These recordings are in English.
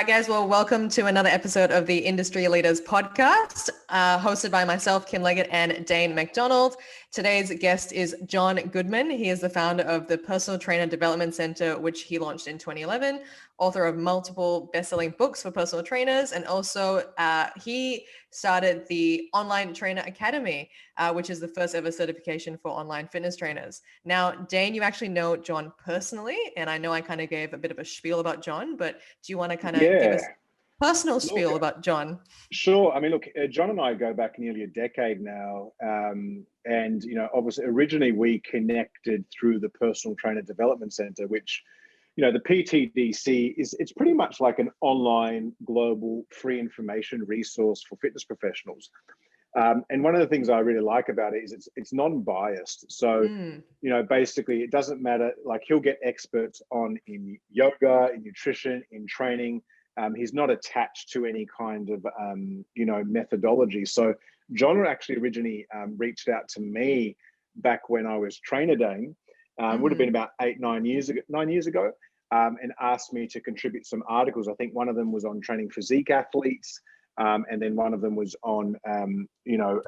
guys. Well, welcome to another episode of the Industry Leaders Podcast, hosted by myself, Kim Leggett, and Dane McDonald. Today's guest is John Goodman. He is the founder of the Personal Trainer Development Center, which he launched in 2011, author of multiple best-selling books for personal trainers, and also he started the Online Trainer Academy, which is the first ever certification for online fitness trainers. Now, Dane, you actually know John personally, and I know I kind of gave a bit of a spiel about John, but do you want to kind of give us a personal spiel about John? Sure. I mean, look, John and I go back nearly a decade now. And, you know, obviously, originally we connected through the Personal Trainer Development Center, which, you know, the PTDC it's pretty much like an online global free information resource for fitness professionals. And one of the things I really like about it is it's non-biased. So, you know, basically it doesn't matter, like he'll get experts in yoga, in nutrition, in training. He's not attached to any kind of, you know, methodology. So John actually originally reached out to me back when I was trainer Dane, would have been about 9 years ago, and asked me to contribute some articles. I think one of them was on training physique athletes. And then one of them was on, you know,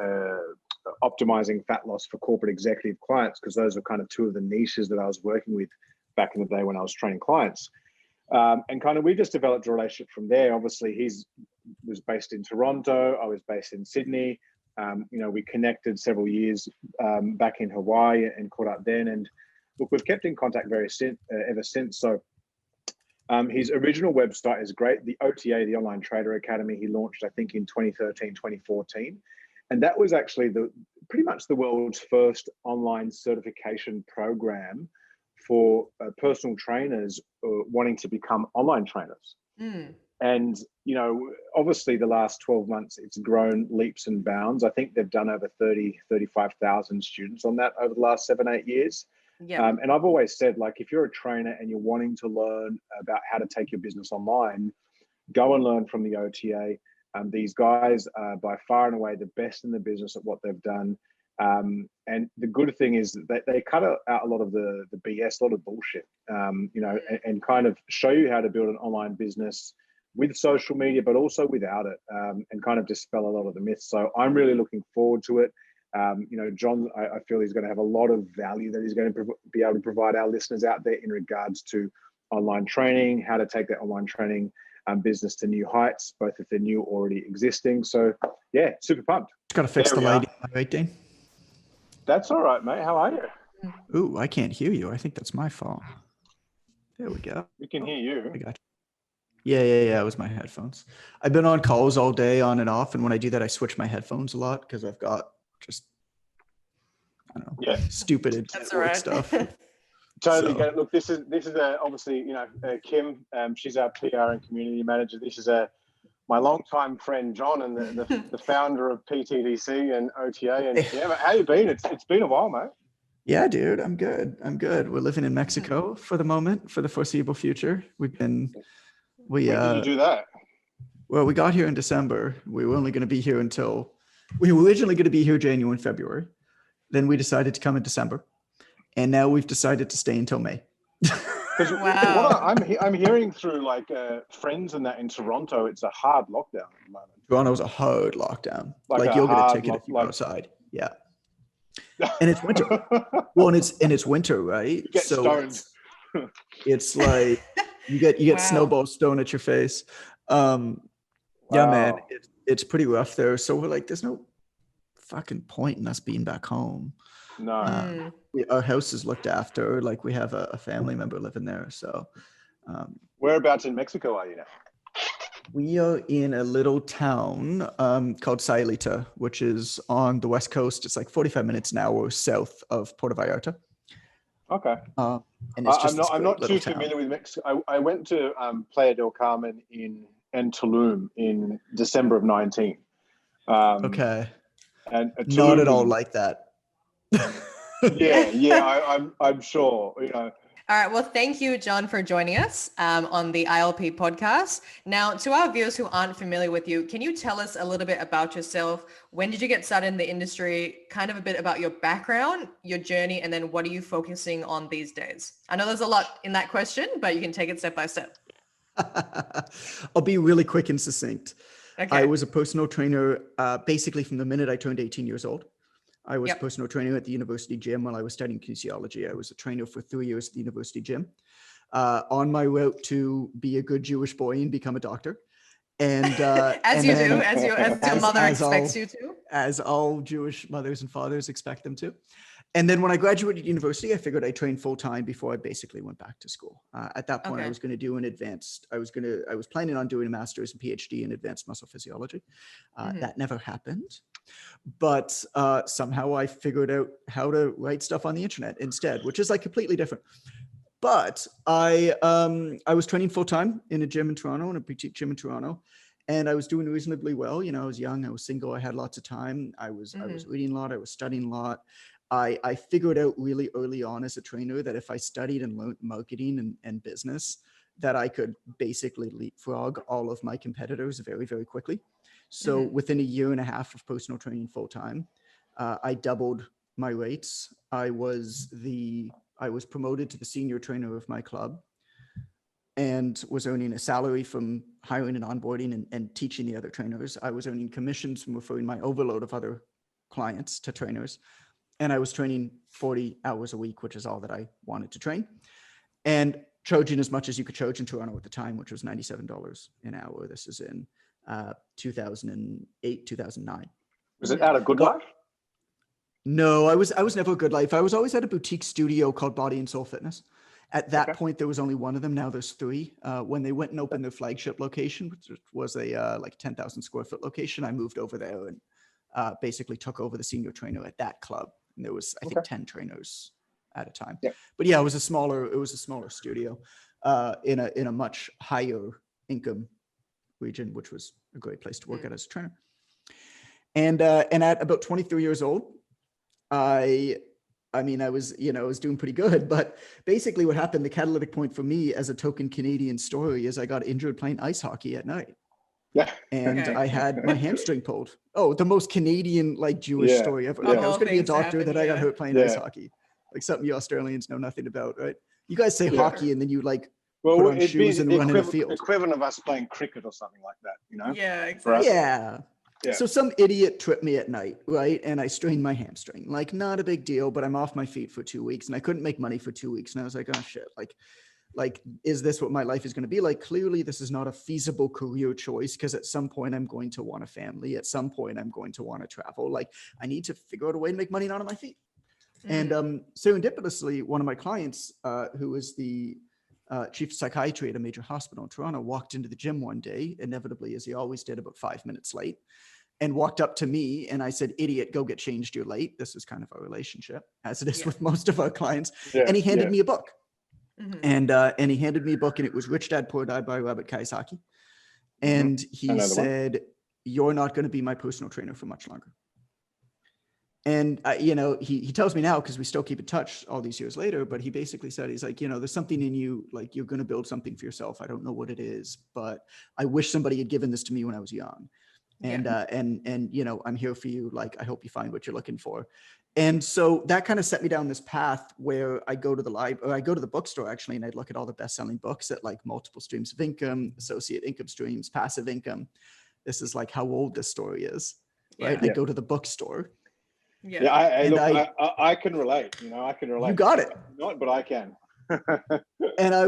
optimizing fat loss for corporate executive clients, because those are kind of two of the niches that I was working with back in the day when I was training clients. And kind of we just developed a relationship from there. Obviously, was based in Toronto. I was based in Sydney. You know, we connected several years back in Hawaii and caught up then. And look, we've kept in contact ever since. So his original website is great. The OTA, the Online Trader Academy, he launched, I think, in 2013, 2014. And that was actually pretty much the world's first online certification program for personal trainers wanting to become online trainers. And, you know, obviously the last 12 months, it's grown leaps and bounds. I think they've done over 35,000 students on that over the last 7-8 years. Yeah. And I've always said, like, if you're a trainer and you're wanting to learn about how to take your business online, go and learn from the OTA. These guys are by far and away the best in the business at what they've done. And the good thing is that they cut out a lot of the BS, a lot of bullshit, you know, and kind of show you how to build an online business with social media, but also without it, and kind of dispel a lot of the myths. So I'm really looking forward to it. You know, John, I feel he's going to have a lot of value that he's going to be able to provide our listeners out there in regards to online training, how to take that online training business to new heights, both if they're new or already existing. So yeah, super pumped. Just got to fix the lighting, right, Dane? That's all right, mate. How are you? Ooh, I can't hear you. I think that's my fault. There we go. We can hear you. I got you. Yeah. It was my headphones. I've been on calls all day on and off. And when I do that, I switch my headphones a lot because I've got just, I don't know, stupid work stuff. Totally get it. Look, this is obviously, you know, Kim, she's our PR and community manager. This is my longtime friend, John, and the founder of PTDC and OTA. And yeah, how you been? It's been a while, mate. Yeah, dude, I'm good. We're living in Mexico for the moment, for the foreseeable future. When did you do that? Well, we got here in December. We were only going to be here we were originally going to be here January and February. Then we decided to come in December. And now we've decided to stay until May. Wow. I'm hearing through like friends and that in Toronto, it's a hard lockdown at the moment. Toronto's a hard lockdown. Like you'll get a ticket if you go outside. Yeah. And it's winter. Well, and it's winter, right? You get stoned. It's like you get snowball stone at your face. Yeah, man, it's pretty rough there. So we're like, there's no fucking point in us being back home. No. Our house is looked after. Like we have a family member living there. So whereabouts in Mexico are you now? We are in a little town called Sayulita, which is on the west coast. It's like 45 minutes an hour south of Puerto Vallarta. Okay. And it's just I'm not too familiar with Mexico. I went to Playa del Carmen and Tulum in December of 19. Okay. And not at all like that. I'm sure, you know. All right. Well, thank you, John, for joining us on the ILP podcast. Now, to our viewers who aren't familiar with you, can you tell us a little bit about yourself? When did you get started in the industry? Kind of a bit about your background, your journey, and then what are you focusing on these days? I know there's a lot in that question, but you can take it step by step. I'll be really quick and succinct. Okay. I was a personal trainer basically from the minute I turned 18 years old. I was a personal trainer at the university gym while I was studying kinesiology. I was a trainer for 3 years at the university gym. On my route to be a good Jewish boy and become a doctor. And as your mother expects you to. As all Jewish mothers and fathers expect them to. And then when I graduated university, I figured I'd train full time before I basically went back to school. At that point, I was going to do an advanced, I was planning on doing a master's and PhD in advanced muscle physiology. That never happened. But somehow I figured out how to write stuff on the internet instead, which is like completely different. But I was training full time in a gym in Toronto, in a boutique gym in Toronto, and I was doing reasonably well. You know, I was young, I was single, I had lots of time. I was reading a lot, I was studying a lot. I figured out really early on as a trainer that if I studied and learned marketing and business, that I could basically leapfrog all of my competitors very, very quickly. So within a year and a half of personal training full time, I doubled my rates. I was promoted to the senior trainer of my club and was earning a salary from hiring and onboarding and teaching the other trainers. I was earning commissions from referring my overload of other clients to trainers. And I was training 40 hours a week, which is all that I wanted to train, and charging as much as you could charge in Toronto at the time, which was $97 an hour. This is in 2008, 2009. Was it out of Good Life? No, I was never a Good Life. I was always at a boutique studio called Body and Soul Fitness. At that point, there was only one of them. Now there's three. When they went and opened their flagship location, which was a like 10,000 square foot location, I moved over there and basically took over the senior trainer at that club. And there was, I think, 10 trainers at a time. But yeah, it was a smaller studio in a much higher income region, which was a great place to work at as a trainer. And at about 23 years old, I was doing pretty good, but basically what happened, the catalytic point for me as a token Canadian story is I got injured playing ice hockey at night. Yeah. And I had my hamstring pulled. Oh, the most Canadian, like Jewish story ever. Like, I was going to be a doctor, then I got hurt playing ice hockey. Like something you Australians know nothing about, right? You guys say hockey and then you like put on shoes and run in the field. Equivalent of us playing cricket or something like that, you know? Yeah, exactly. Yeah. So some idiot tripped me at night, right? And I strained my hamstring. Like, not a big deal, but I'm off my feet for 2 weeks and I couldn't make money for 2 weeks. And I was like, oh shit, like, is this what my life is going to be like? Clearly, this is not a feasible career choice because at some point I'm going to want a family. At some point, I'm going to want to travel. Like, I need to figure out a way to make money not on my feet. And serendipitously, one of my clients, who was the chief of psychiatry at a major hospital in Toronto, walked into the gym one day, inevitably, as he always did, about 5 minutes late, and walked up to me. And I said, idiot, go get changed. You're late. This is kind of our relationship, as it is with most of our clients. And he handed me a book. And he handed me a book, and it was Rich Dad, Poor Dad by Robert Kiyosaki. And he said, you're not going to be my personal trainer for much longer. And, he tells me now, because we still keep in touch all these years later, but he basically said, he's like, there's something in you, like, you're going to build something for yourself. I don't know what it is, but I wish somebody had given this to me when I was young. And, I'm here for you. Like, I hope you find what you're looking for. And so that kind of set me down this path where I go to the library, or I go to the bookstore actually, and I'd look at all the best-selling books at like multiple streams of income, associate income streams, passive income. This is like how old this story is, right? I go to the bookstore. I can relate. I can relate. You got it. Not, but I can. And I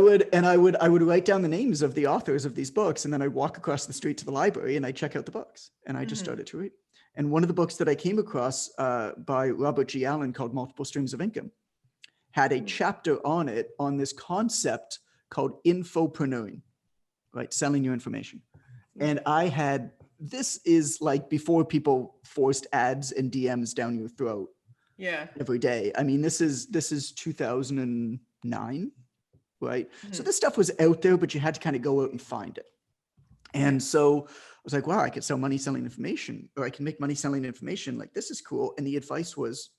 would write down the names of the authors of these books, and then I'd walk across the street to the library and I'd check out the books, and I just started to read. And one of the books that I came across by Robert G. Allen called Multiple Streams of Income had a chapter on it, on this concept called infopreneuring, right? Selling your information. And this is like before people forced ads and DMs down your throat every day. I mean, this is 2009, right? So this stuff was out there, but you had to kind of go out and find it. And so I was like, wow, I could sell money selling information, or I can make money selling information. Like, this is cool. And the advice was,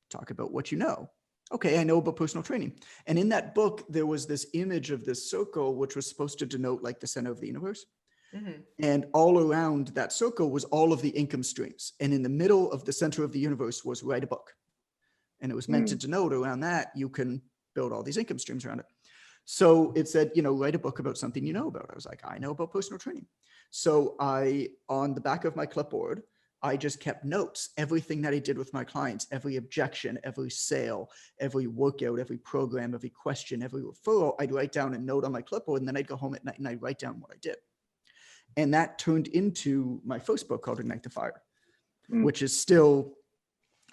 talk about what you know. Okay, I know about personal training. And in that book, there was this image of this circle, which was supposed to denote like the center of the universe. And all around that circle was all of the income streams. And in the middle of the center of the universe was write a book. And it was meant to denote around that you can build all these income streams around it. So it said, write a book about something you know about. I was like, I know about personal training. So on the back of my clipboard, I just kept notes, everything that I did with my clients, every objection, every sale, every workout, every program, every question, every referral, I'd write down a note on my clipboard, and then I'd go home at night and I'd write down what I did. And that turned into my first book called Ignite the Fire, which is still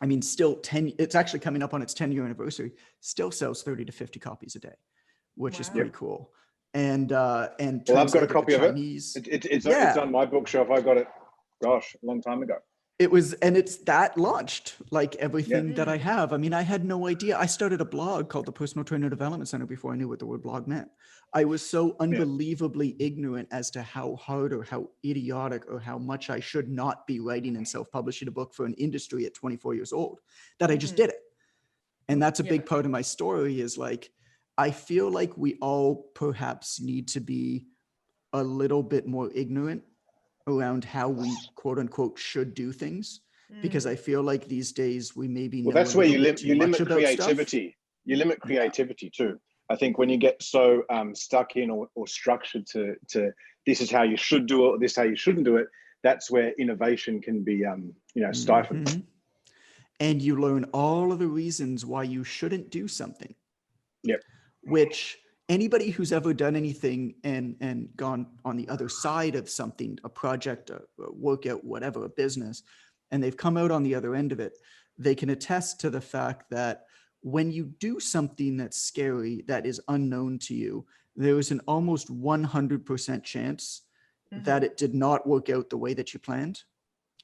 10, it's actually coming up on its 10-year anniversary, still sells 30 to 50 copies a day, which is pretty cool. And well, I've got a copy of it. It's on my bookshelf. I got it, a long time ago. It's that launched like everything that I have. I mean, I had no idea. I started a blog called the Personal Trainer Development Center before I knew what the word blog meant. I was so unbelievably ignorant as to how hard or how idiotic or how much I should not be writing and self-publishing a book for an industry at 24 years old that I just did it. And that's a big part of my story is like, I feel like we all perhaps need to be a little bit more ignorant around how we quote unquote should do things, because I feel like these days we maybe know that's where you limit creativity. You limit creativity too. I think when you get so stuck in or structured to this is how you should do it, or this is how you shouldn't do it, that's where innovation can be stifled. And you learn all of the reasons why you shouldn't do something. Yep. Which anybody who's ever done anything and gone on the other side of something, a project, a workout, whatever, a business, and they've come out on the other end of it, they can attest to the fact that when you do something that's scary, that is unknown to you, there is an almost 100% chance that it did not work out the way that you planned.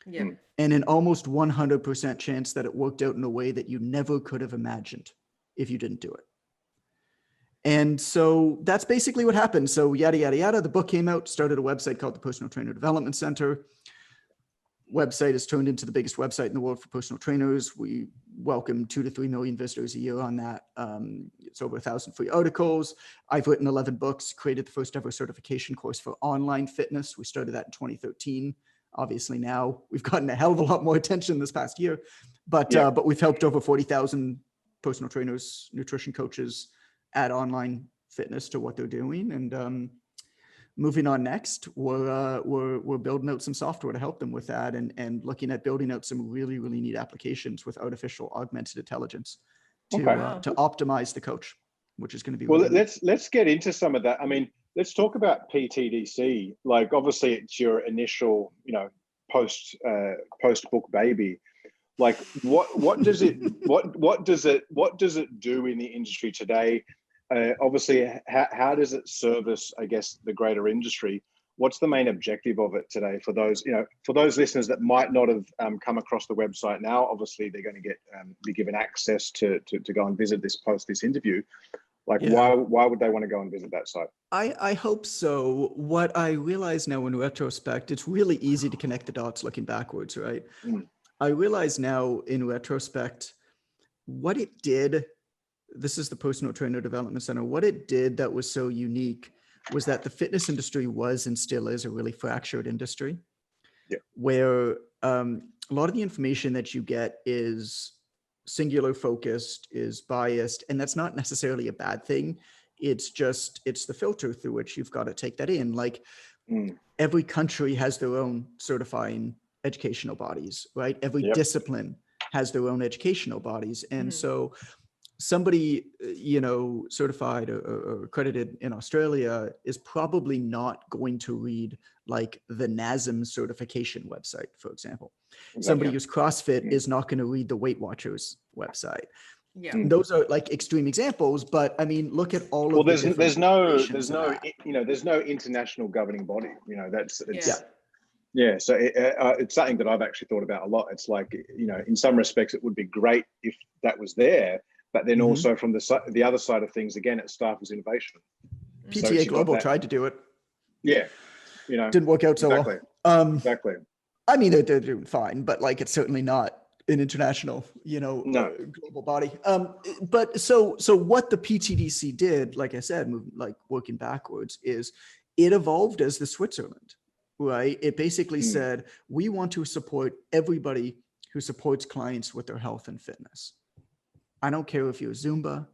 Yeah. And an almost 100% chance that it worked out in a way that you never could have imagined if you didn't do it. And so that's basically what happened. So yada, yada, yada. The book came out, started a website called the Personal Trainer Development Center. Website has turned into the biggest website in the world for personal trainers. We welcome 2 to 3 million visitors a year on that. It's over 1,000 free articles. I've written 11 books, created the first ever certification course for online fitness. We started that in 2013. Obviously now we've gotten a hell of a lot more attention this past year, but we've helped over 40,000 personal trainers, nutrition coaches, add online fitness to what they're doing. And moving on next, we're building out some software to help them with that, and looking at building out some really, really neat applications with artificial augmented intelligence to optimize the coach, which is going to be well. Let's get into some of that. I mean, let's talk about PTDC. Like, obviously, it's your initial, post book baby. Like, what does it do in the industry today? Obviously, how does it service, I guess, the greater industry? What's the main objective of it today for those, for those listeners that might not have come across the website now? Obviously, they're going to be given access to go and visit this post this interview. Like, why would they want to go and visit that site? I hope so. What I realize now in retrospect, it's really easy to connect the dots looking backwards, right? I realize now in retrospect, what it did, this is the Personal Trainer Development Center, what it did that was so unique was that the fitness industry was and still is a really fractured industry, where a lot of the information that you get is singular focused, is biased, and that's not necessarily a bad thing. It's the filter through which you've got to take that in. Like every country has their own certifying educational bodies, right? Every discipline has their own educational bodies. And so somebody, certified or accredited in Australia is probably not going to read like the NASM certification website, for example. Somebody who's CrossFit is not going to read the Weight Watchers website. Those are like extreme examples, but I mean, look at all of the there's no international governing body, so it's something that I've actually thought about a lot. It's like, in some respects it would be great if that was there, but then also from the other side of things, again, it stifles innovation. PTA Global tried to do it. Didn't work out so well. Exactly. I mean, they're doing fine, but like, it's certainly not an international, global body. But so what the PTDC did, like I said, working backwards, is it evolved as the Switzerland, right? It basically said, we want to support everybody who supports clients with their health and fitness. I don't care if you're Zumba.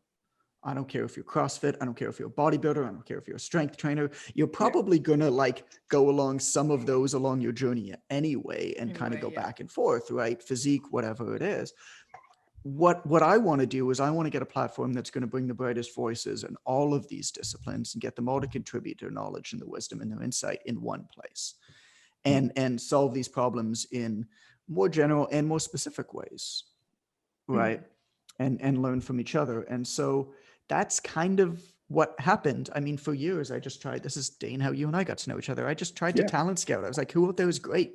I don't care if you're CrossFit. I don't care if you're a bodybuilder. I don't care if you're a strength trainer. You're probably going to like go along some of those along your journey anyway, and kind of go back and forth, right? Physique, whatever it is. What I want to do is I want to get a platform that's going to bring the brightest voices in all of these disciplines and get them all to contribute their knowledge and their wisdom and their insight in one place, and solve these problems in more general and more specific ways, right? And learn from each other. And so that's kind of what happened. I mean, for years, I just tried, this is, Dane, how you and I got to know each other. I just tried to talent scout. I was like, who out there is great?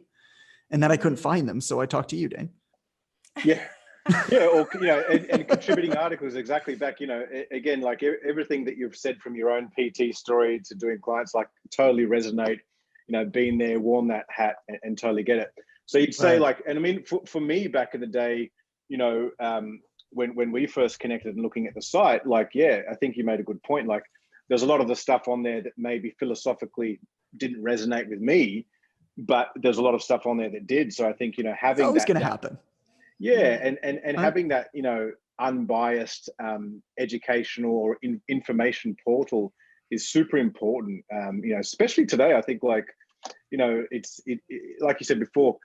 And then I couldn't find them. So I talked to you, Dane. Yeah. Yeah, or and contributing articles exactly back. Again, like everything that you've said from your own PT story to doing clients, like totally resonate. Being there, worn that hat, and totally get it. So you'd say like, and I mean, for me back in the day, when we first connected and looking at the site, like, I think you made a good point. Like, there's a lot of the stuff on there that maybe philosophically didn't resonate with me, but there's a lot of stuff on there that did. So I think having it's always going to happen. Yeah, and having that unbiased educational or information portal is super important. Especially today, I think like it's like you said before,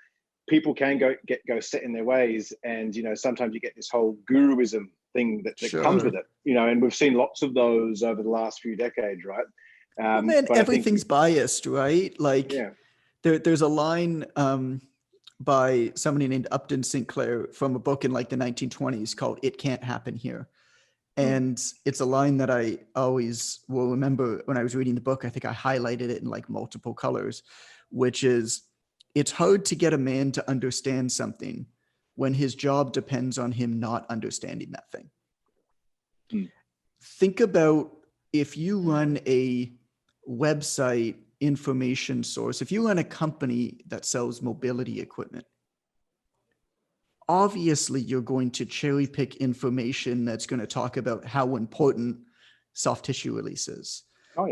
people can go set in their ways, and sometimes you get this whole guruism thing that comes with it. And we've seen lots of those over the last few decades, right? Man, everything's biased, right? Like there's a line by somebody named Upton Sinclair from a book in like the 1920s called "It Can't Happen Here." And it's a line that I always will remember when I was reading the book. I think I highlighted it in like multiple colors, which is, it's hard to get a man to understand something when his job depends on him not understanding that thing. Think about if you run a website information source, if you run a company that sells mobility equipment, obviously you're going to cherry pick information that's going to talk about how important soft tissue release is.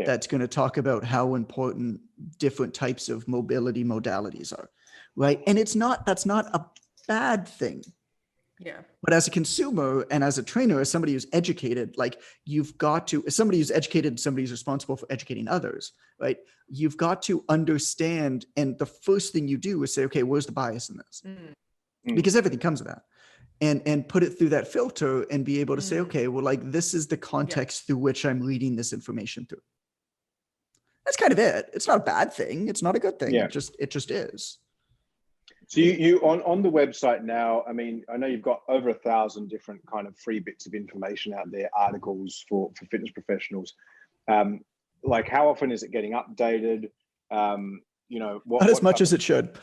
That's going to talk about how important different types of mobility modalities are, right? And that's not a bad thing. Yeah. But as a consumer and as a trainer, as somebody who's educated, like you've got to, as somebody who's educated, somebody who's responsible for educating others, right? You've got to understand. And the first thing you do is say, okay, where's the bias in this? Because everything comes with that. And put it through that filter and be able to say, okay, well, like this is the context through which I'm reading this information through. That's kind of it. It's not a bad thing. It's not a good thing. It just is. So you on the website now, I mean, I know you've got over 1,000 different kind of free bits of information out there, articles for fitness professionals. Like how often is it getting updated? Not as much as it should.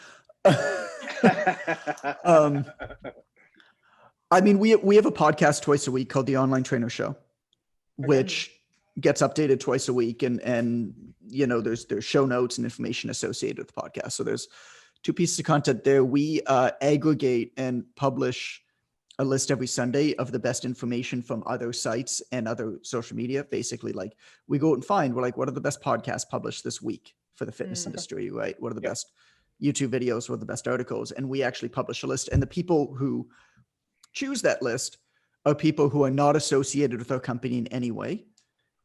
I mean, we have a podcast twice a week called The Online Trainer Show, which gets updated twice a week. And there's show notes and information associated with the podcast. So there's 2 pieces of content there. We aggregate and publish a list every Sunday of the best information from other sites and other social media. Basically, like we go out and find, we're like, what are the best podcasts published this week for the fitness industry, right? What are the best YouTube videos? What are the best articles? And we actually publish a list. And the people who choose that list are people who are not associated with our company in any way.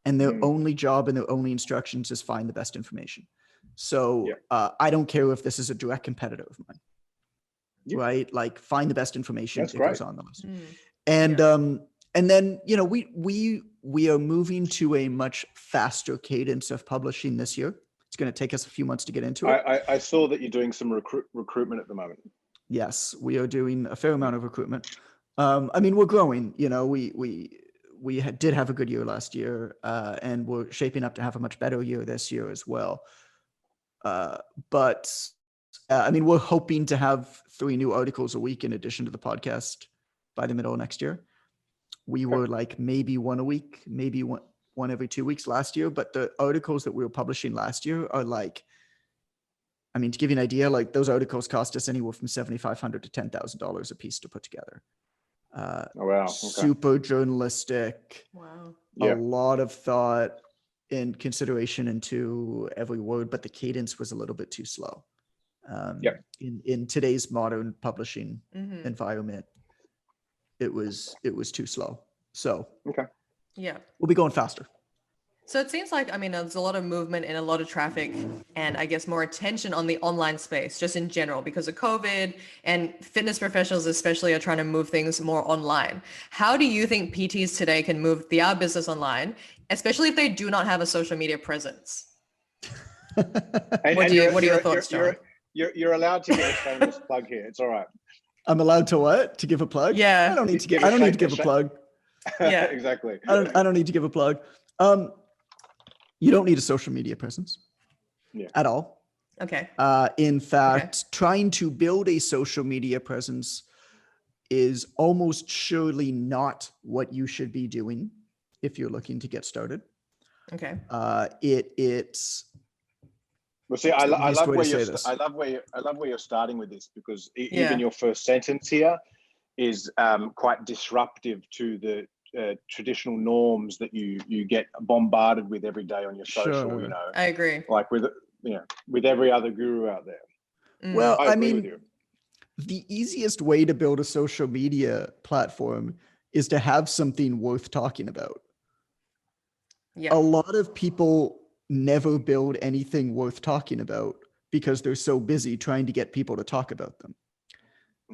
And their only job and their only instructions is find the best information. So I don't care if this is a direct competitor of mine, right? Like find the best information that goes on the list. And then, we are moving to a much faster cadence of publishing this year. It's going to take us a few months to get into it. I saw that you're doing some recruitment at the moment. Yes, we are doing a fair amount of recruitment. I mean, we're growing, we did have a good year last year, and we're shaping up to have a much better year this year as well. But I mean, we're hoping to have 3 new articles a week in addition to the podcast by the middle of next year. We were like maybe 1 a week, maybe one every 2 weeks last year. But the articles that we were publishing last year are like, I mean, to give you an idea, like those articles cost us anywhere from $7,500 to $10,000 a piece to put together. Super journalistic. Wow. A lot of thought and consideration into every word, but the cadence was a little bit too slow. In today's modern publishing environment, it was too slow. So Yeah. We'll be going faster. So it seems like, I mean, there's a lot of movement and a lot of traffic and I guess more attention on the online space just in general because of COVID, and fitness professionals especially are trying to move things more online. How do you think PTs today can move our business online, especially if they do not have a social media presence? What are your thoughts, John? You're allowed to give a shameless plug here. It's all right. I'm allowed to what? To give a plug? Yeah. I don't need to give a plug. Yeah, exactly. I don't need to give a plug. You don't need a social media presence at all. Okay. In fact, trying to build a social media presence is almost surely not what you should be doing if you're looking to get started. Okay. It's. Well, see, I love where you're starting with this, because even your first sentence here is quite disruptive to the traditional norms that you get bombarded with every day on your social. Sure. You know, I agree. like with every other guru out there. Well, I agree with you. The easiest way to build a social media platform is to have something worth talking about. Yeah. A lot of people never build anything worth talking about because they're so busy trying to get people to talk about them.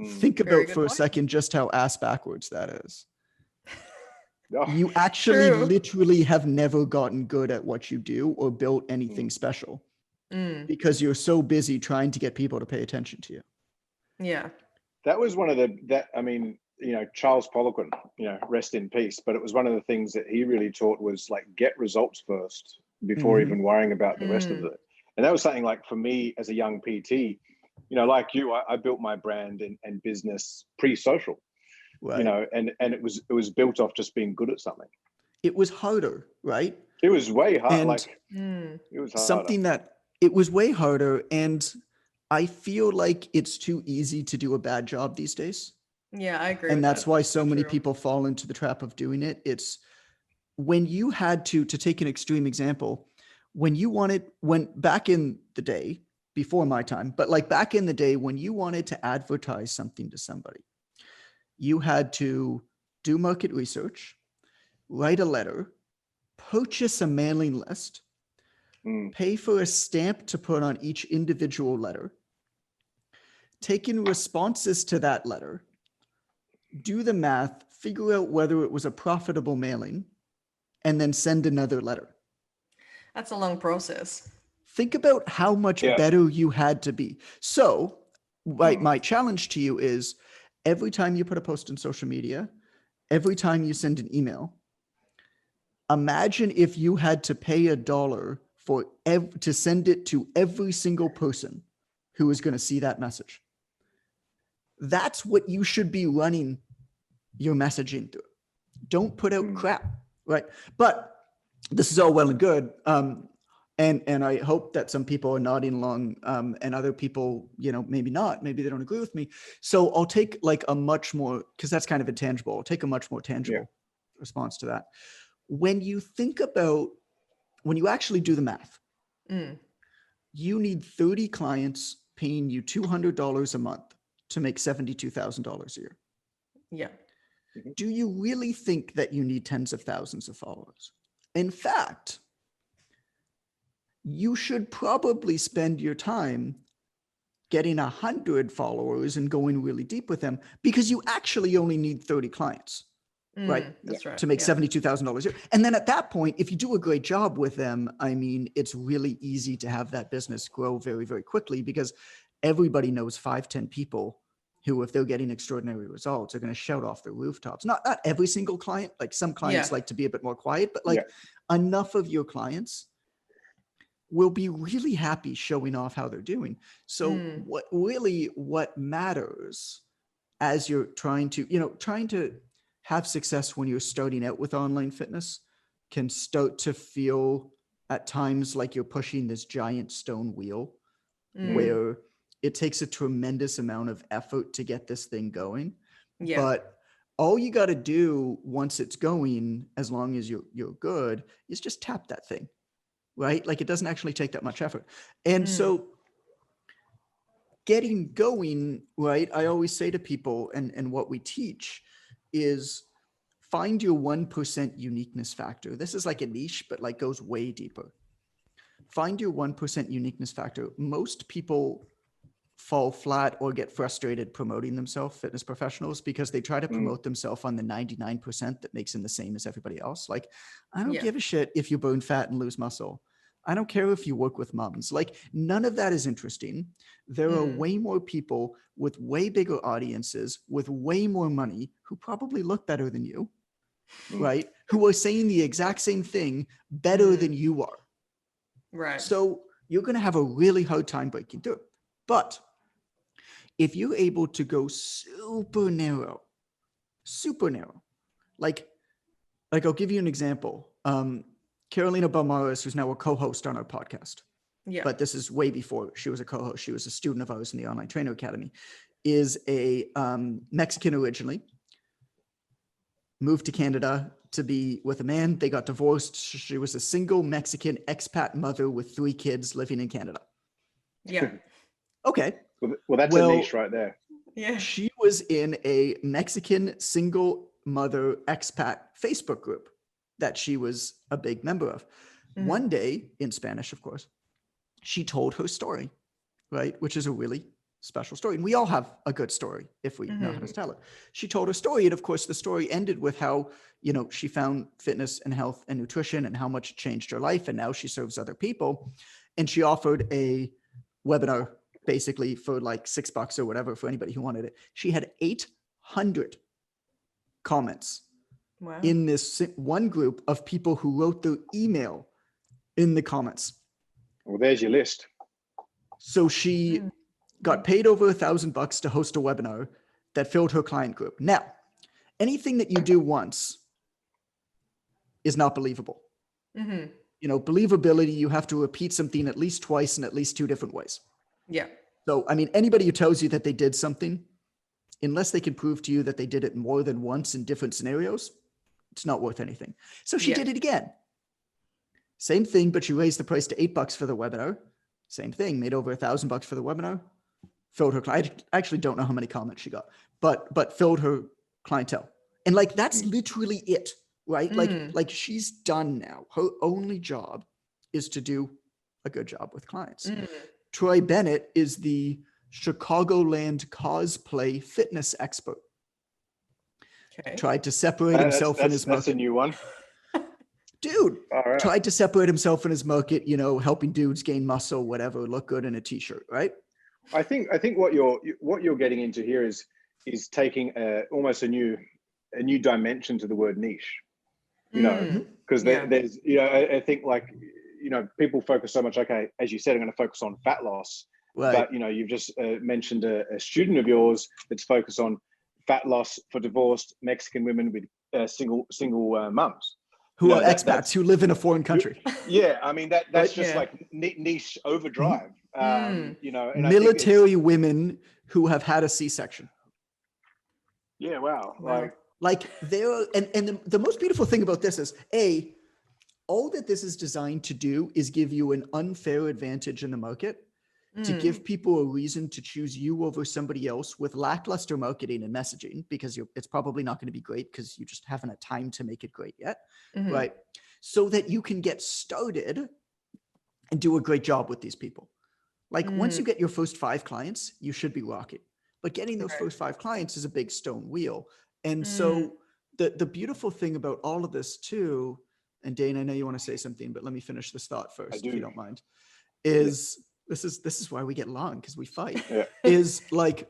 Think about for a second just how ass backwards that is. You actually literally have never gotten good at what you do or built anything special because you're so busy trying to get people to pay attention to you. Yeah. That was one of Charles Poliquin, rest in peace. But it was one of the things that he really taught was like, get results first before even worrying about the rest of it. And that was something like for me as a young PT, like you, I built my brand and business pre-social. Right. And it was built off just being good at something. It was harder, right? It was way harder. It was harder. It was way harder. And I feel like it's too easy to do a bad job these days. Yeah, I agree. And that's why so many people fall into the trap of doing it. It's when you had to take an extreme example, when back in the day, before my time, but like back in the day, when you wanted to advertise something to somebody, you had to do market research, write a letter, purchase a mailing list, pay for a stamp to put on each individual letter, take in responses to that letter, do the math, figure out whether it was a profitable mailing, and then send another letter. That's a long process. Think about how much better you had to be. So, my challenge to you is every time you put a post on social media, every time you send an email, imagine if you had to pay $1 to send it to every single person who is going to see that message. That's what you should be running your messaging through. Don't put out crap, right? But this is all well and good. And I hope that some people are nodding along and other people, maybe not, maybe they don't agree with me. So I'll take like a much more, because that's kind of intangible. I'll take a much more tangible response to that. When you actually do the math, you need 30 clients paying you $200 a month to make $72,000 a year. Yeah. Do you really think that you need tens of thousands of followers? In fact, you should probably spend your time getting 100 followers and going really deep with them, because you actually only need 30 clients, right? That's right. To make $72,000 a year. And then at that point, if you do a great job with them, it's really easy to have that business grow very, very quickly, because everybody knows 5-10 people who, if they're getting extraordinary results, are going to shout off the rooftops. Not every single client, like some clients like to be a bit more quiet, but enough of your clients will be really happy showing off how they're doing. So what matters as you're trying to have success when you're starting out with online fitness can start to feel at times like you're pushing this giant stone wheel where it takes a tremendous amount of effort to get this thing going. Yeah. But all you got to do once it's going, as long as you're good, is just tap that thing, right? Like it doesn't actually take that much effort. And so getting going, right? I always say to people, and what we teach is find your 1% uniqueness factor. This is like a niche, but like goes way deeper. Find your 1% uniqueness factor. Most people fall flat or get frustrated promoting themselves, fitness professionals, because they try to promote themselves on the 99% that makes them the same as everybody else. Like, I don't give a shit if you burn fat and lose muscle. I don't care if you work with moms. Like, none of that is interesting. There are way more people with way bigger audiences, with way more money, who probably look better than you, right? Who are saying the exact same thing better than you are. Right. So you're going to have a really hard time breaking through. But if you're able to go super narrow, like I'll give you an example. Carolina Balmares, who's now a co-host on our podcast, but this is way before she was a co-host. She was a student of ours in the Online Trainer Academy, is a Mexican originally, moved to Canada to be with a man. They got divorced. She was a single Mexican expat mother with 3 kids living in Canada. Yeah. Okay. Well, that's a niche right there. Yeah. She was in a Mexican single mother expat Facebook group that she was a big member of. One day, in Spanish, of course, she told her story, right? Which is a really special story. And we all have a good story if we know how to tell it. She told her story. And of course, the story ended with how, you know, she found fitness and health and nutrition and how much it changed her life. And now she serves other people. And she offered a webinar basically for like $6 or whatever for anybody who wanted it. She had 800 comments in this one group of people who wrote their email in the comments. Well, there's your list. So she got paid over $1,000 to host a webinar that filled her client group. Now, anything that you do once is not believable. You know, believability, you have to repeat something at least twice in at least 2 different ways. Yeah. So, I mean, anybody who tells you that they did something, unless they can prove to you that they did it more than once in different scenarios, it's not worth anything. So she did it again. Same thing, but she raised the price to $8 for the webinar. Same thing, made over $1,000 for the webinar. Filled her client. I actually don't know how many comments she got, but filled her clientele. And like, that's literally it, right? Like she's done now. Her only job is to do a good job with clients. Troy Bennett is the Chicagoland cosplay fitness expert. Tried to separate himself in his market. That's a new one. Dude, tried to separate himself in his market, you know, helping dudes gain muscle, whatever, look good in a t-shirt, right? I think what you're getting into here is taking almost a new dimension to the word niche. You know, because there's, you know, I think, like, you know, people focus so much, okay, as you said, I'm going to focus on fat loss. Right. But, you know, you've just mentioned a student of yours that's focused on fat loss for divorced Mexican women with single mums. Who are expats who live in a foreign country. Yeah, I mean, that's just like niche overdrive. You know, and military women who have had a C-section. Yeah, wow. Like they're, and the most beautiful thing about this is, all that this is designed to do is give you an unfair advantage in the market, to give people a reason to choose you over somebody else with lackluster marketing and messaging, because it's probably not going to be great because you just haven't had time to make it great yet, right? So that you can get started and do a great job with these people. Like once you get your first 5 clients, you should be rocking. But getting those first 5 clients is a big stone wheel. And so the beautiful thing about all of this too, and Dane, I know you want to say something, but let me finish this thought first, if you don't mind, is this is why we get along, because we fight, is like,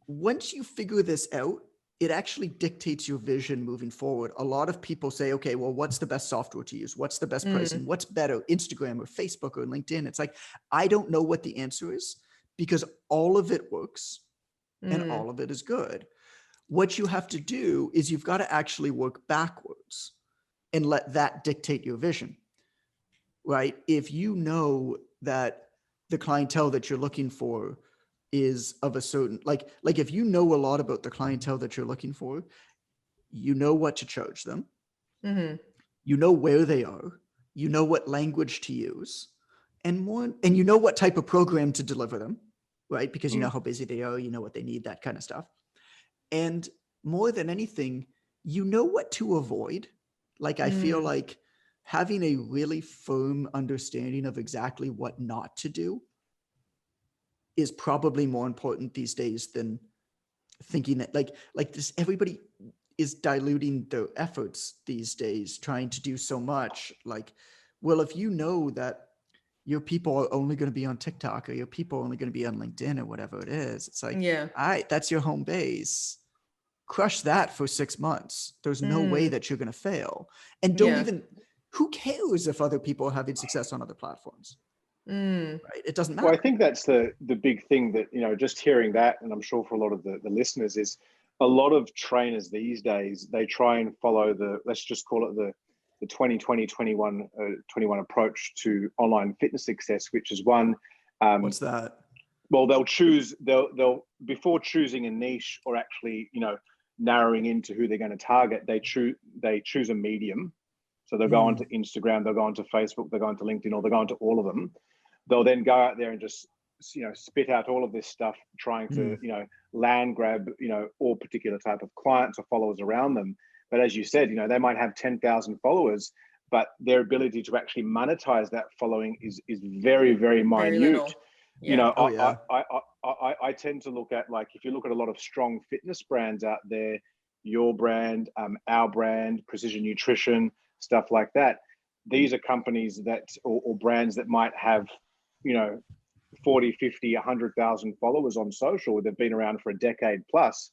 once you figure this out, it actually dictates your vision moving forward. A lot of people say, okay, well, what's the best software to use? What's the best pricing? What's better, Instagram or Facebook or LinkedIn? It's like, I don't know what the answer is, because all of it works and all of it is good. What you have to do is you've got to actually work backwards and let that dictate your vision, right? If you know that the clientele that you're looking for is of a certain, like if you know a lot about the clientele that you're looking for, you know what to charge them, you know where they are, you know what language to use, and you know what type of program to deliver them, right? Because you know how busy they are, you know what they need, that kind of stuff. And more than anything, you know what to avoid. Like, I feel like having a really firm understanding of exactly what not to do is probably more important these days than thinking that like this, everybody is diluting their efforts these days, trying to do so much. Like, well, if you know that your people are only going to be on TikTok, or your people are only going to be on LinkedIn, or whatever it is, it's like, all right, that's your home base. Crush that for 6 months. There's no way that you're going to fail. And don't even, who cares if other people are having success on other platforms? Right? It doesn't matter. Well, I think that's the big thing that, you know, just hearing that, and I'm sure for a lot of the listeners, is a lot of trainers these days, they try and follow let's just call it the 2020-21 approach to online fitness success, which is one. What's that? Well, they'll before choosing a niche, or actually, you know, narrowing into who they're going to target, they choose a medium. So they'll go onto Instagram, they'll go onto Facebook, they'll go onto LinkedIn, or they'll go onto all of them. They'll then go out there and just, you know, spit out all of this stuff, trying to, you know, land grab, you know, all particular type of clients or followers around them. But as you said, you know, they might have 10,000 followers, but their ability to actually monetize that following is very, very minute. You know, I tend to look at, like, if you look at a lot of strong fitness brands out there, your brand, our brand, Precision Nutrition, stuff like that. These are companies that, or brands that might have, you know, 40, 50, 100,000 followers on social. They've been around for a decade plus.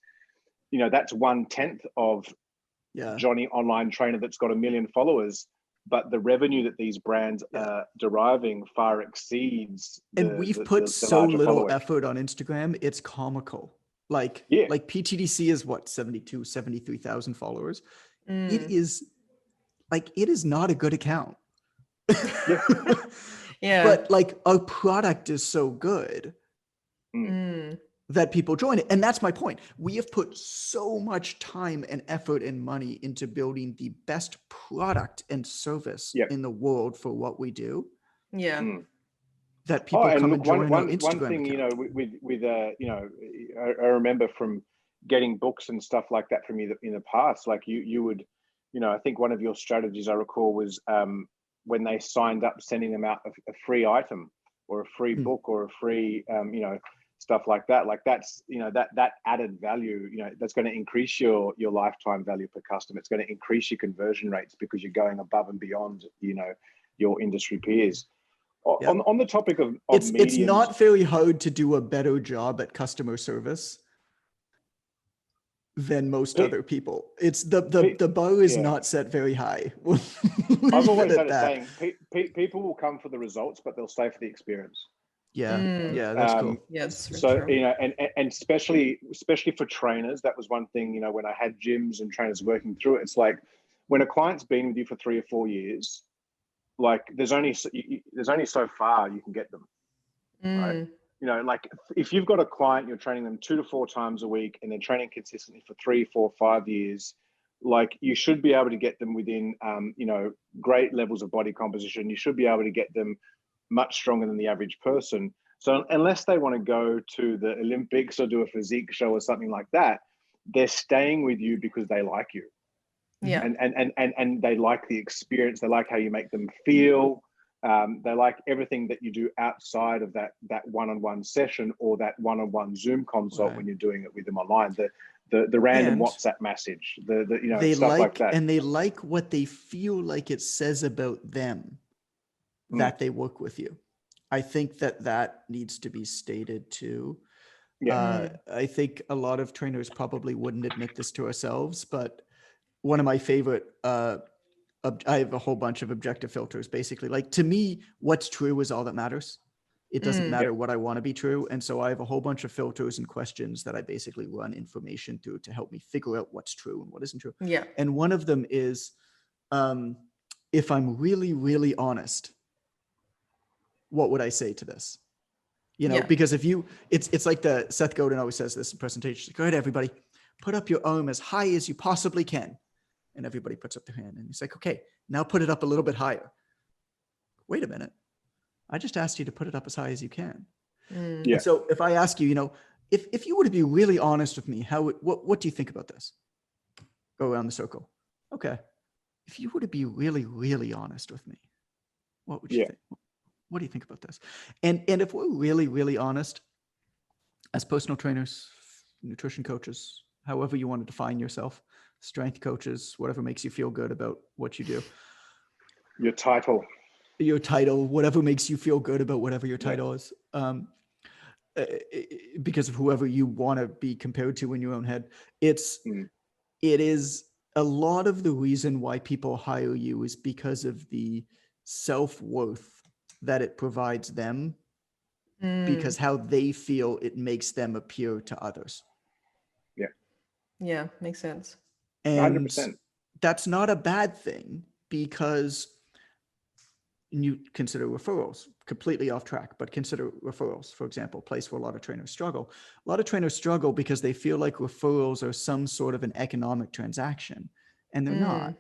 You know, that's 1/10 of Johnny Online Trainer that's got 1 million followers. But the revenue that these brands are deriving far exceeds. And we've put so little effort on Instagram, it's comical. Like PTDC is what, 72, 73,000 followers. It is not a good account. But like, our product is so good that people join it. And that's my point. We have put so much time and effort and money into building the best product and service in the world for what we do. That people come and join our Instagram one thing, account. you know, with you know, I remember from getting books and stuff like that from you in the past, like you would, you know, I think one of your strategies I recall was when they signed up, sending them out a free item or a free book or a free, you know, stuff like that. Like, that's, you know, that added value, you know, that's going to increase your lifetime value per customer. It's going to increase your conversion rates because you're going above and beyond, you know, your industry peers. On the topic of it's not very hard to do a better job at customer service than most other people. It's the bar is not set very high. I've always had a saying: people will come for the results, but they'll stay for the experience. That's cool. So true. You know, and especially for trainers, that was one thing. You know, when I had gyms and trainers working through it, it's like, when a client's been with you for 3 or 4 years, like, there's only so far you can get them, right? You know, like, if you've got a client, you're training them 2 to 4 times a week, and they're training consistently for 3, 4, 5 years, like, you should be able to get them within, you know, great levels of body composition. You should be able to get them much stronger than the average person. So unless they want to go to the Olympics or do a physique show or something like that, they're staying with you because they like you. And they like the experience. They like how you make them feel. They like everything that you do outside of that one-on-one session or that one-on-one Zoom consult when you're doing it with them online. The random WhatsApp message, you know, they stuff like that. And they like what they feel like it says about them that they work with you. I think that needs to be stated too. I think a lot of trainers probably wouldn't admit this to ourselves, but one of my favorite, I have a whole bunch of objective filters, basically. Like, to me, what's true is all that matters. It doesn't matter what I want to be true. And so I have a whole bunch of filters and questions that I basically run information through to help me figure out what's true and what isn't true. And one of them is, if I'm really, really honest, what would I say to this? You know, because if you, it's like Seth Godin always says this in presentations. Go ahead, everybody, put up your arm as high as you possibly can. And everybody puts up their hand, and he's like, okay, now put it up a little bit higher. Wait a minute. I just asked you to put it up as high as you can. And so if I ask you, you know, if you were to be really honest with me, what do you think about this? go around the circle. Okay. If you were to be really, really honest with me, what would you think? What do you think about this? And if we're really, really honest, as personal trainers, nutrition coaches, however you want to define yourself, strength coaches, whatever makes you feel good about what you do. Your title, whatever makes you feel good about whatever your title is. Because of whoever you want to be compared to in your own head. It is a lot of the reason why people hire you is because of the self-worth that it provides them, because how they feel it makes them appear to others. Yeah, makes sense. And 100%. that's not a bad thing, because you consider referrals, completely off track, but consider referrals, for example, a place where a lot of trainers struggle. A lot of trainers struggle because they feel like referrals are some sort of an economic transaction, and they're not.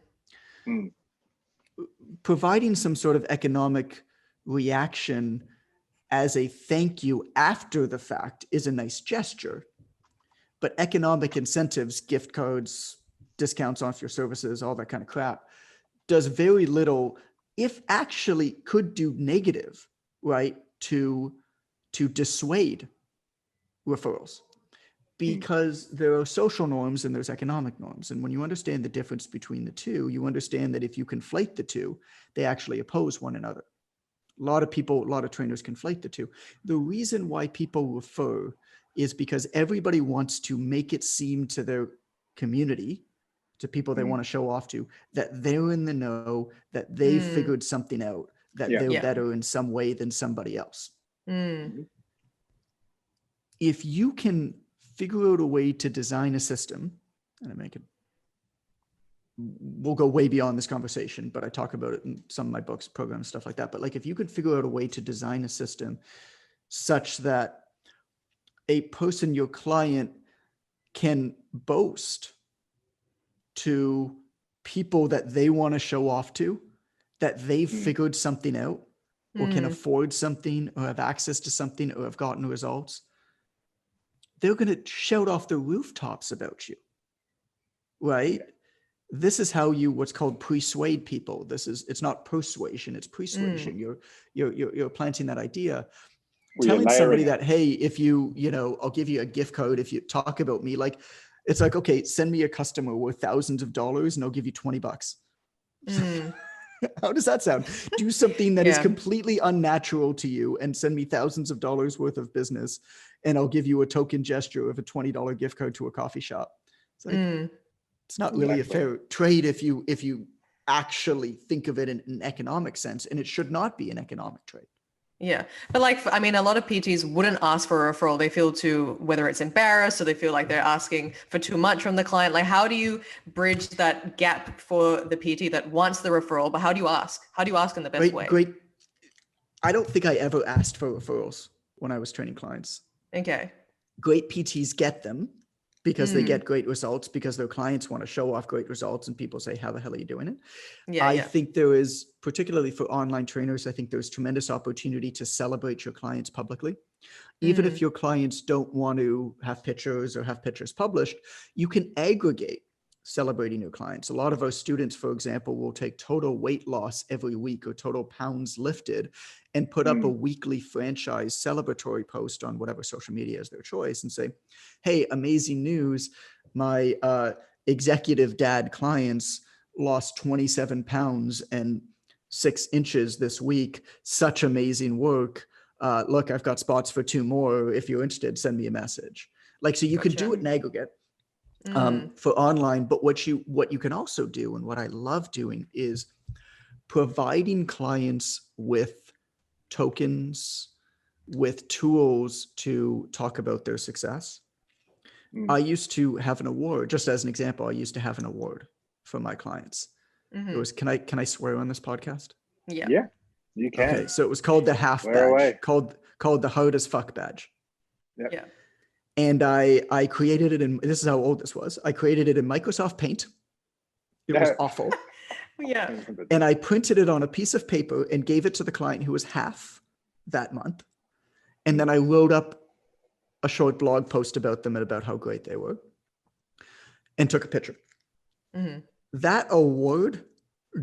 Providing some sort of economic reaction as a thank you after the fact is a nice gesture, but economic incentives, gift cards, discounts off your services, all that kind of crap, does very little, if actually could do negative, right, to dissuade referrals, because there are social norms and there's economic norms. And when you understand the difference between the two, you understand that if you conflate the two, they actually oppose one another. A lot of trainers conflate the two. The reason why people refer is because everybody wants to make it seem to their community, to people they want to show off to, that they're in the know, that they figured something out, that they're better in some way than somebody else. If you can figure out a way to design a system, and we'll go way beyond this conversation, but I talk about it in some of my books, programs, stuff like that. But like, if you could figure out a way to design a system such that a person, your client, can boast to people that they want to show off to, that they've figured something out, or can afford something, or have access to something, or have gotten results, they're going to shout off the rooftops about you, right? This is how you, what's called persuade people. It's not persuasion, it's persuasion. You're planting that idea. Telling somebody that, hey, if I'll give you a gift code if you talk about me. Like, it's like, okay, send me a customer worth thousands of dollars and I'll give you $20. How does that sound? Do something that is completely unnatural to you and send me thousands of dollars worth of business, and I'll give you a token gesture of a $20 gift card to a coffee shop. It's like, it's not really a fair trade if you actually think of it in an economic sense, and it should not be an economic trade. Yeah. But a lot of PTs wouldn't ask for a referral. They feel whether it's embarrassed, or they feel like they're asking for too much from the client. Like, how do you bridge that gap for the PT that wants the referral, but how do you ask? How do you ask in the best way? Great. I don't think I ever asked for referrals when I was training clients. Okay. Great PTs get them because they get great results, because their clients want to show off great results, and people say, how the hell are you doing it? I think there is, particularly for online trainers, I think there's tremendous opportunity to celebrate your clients publicly. Even if your clients don't want to have pictures or have pictures published, you can aggregate celebrating your clients. A lot of our students, for example, will take total weight loss every week or total pounds lifted and put up a weekly franchise celebratory post on whatever social media is their choice and say, hey, amazing news. My executive dad clients lost 27 pounds and 6 inches this week. Such amazing work. Look, I've got spots for 2 more. If you're interested, send me a message. Like, so you can do it in aggregate. For online, but what you can also do, and what I love doing, is providing clients with tokens, with tools to talk about their success. I used to have an award, just as an example. I used to have an award for my clients. It was, can I swear on this podcast? Yeah, you can. Okay, so it was called the half Swear badge, away. called the hard as fuck badge. Yeah. And I created it in, this is how old this was. I created it in Microsoft Paint. It was awful. Yeah. And I printed it on a piece of paper and gave it to the client who was half that month. And then I wrote up a short blog post about them and about how great they were, and took a picture. That award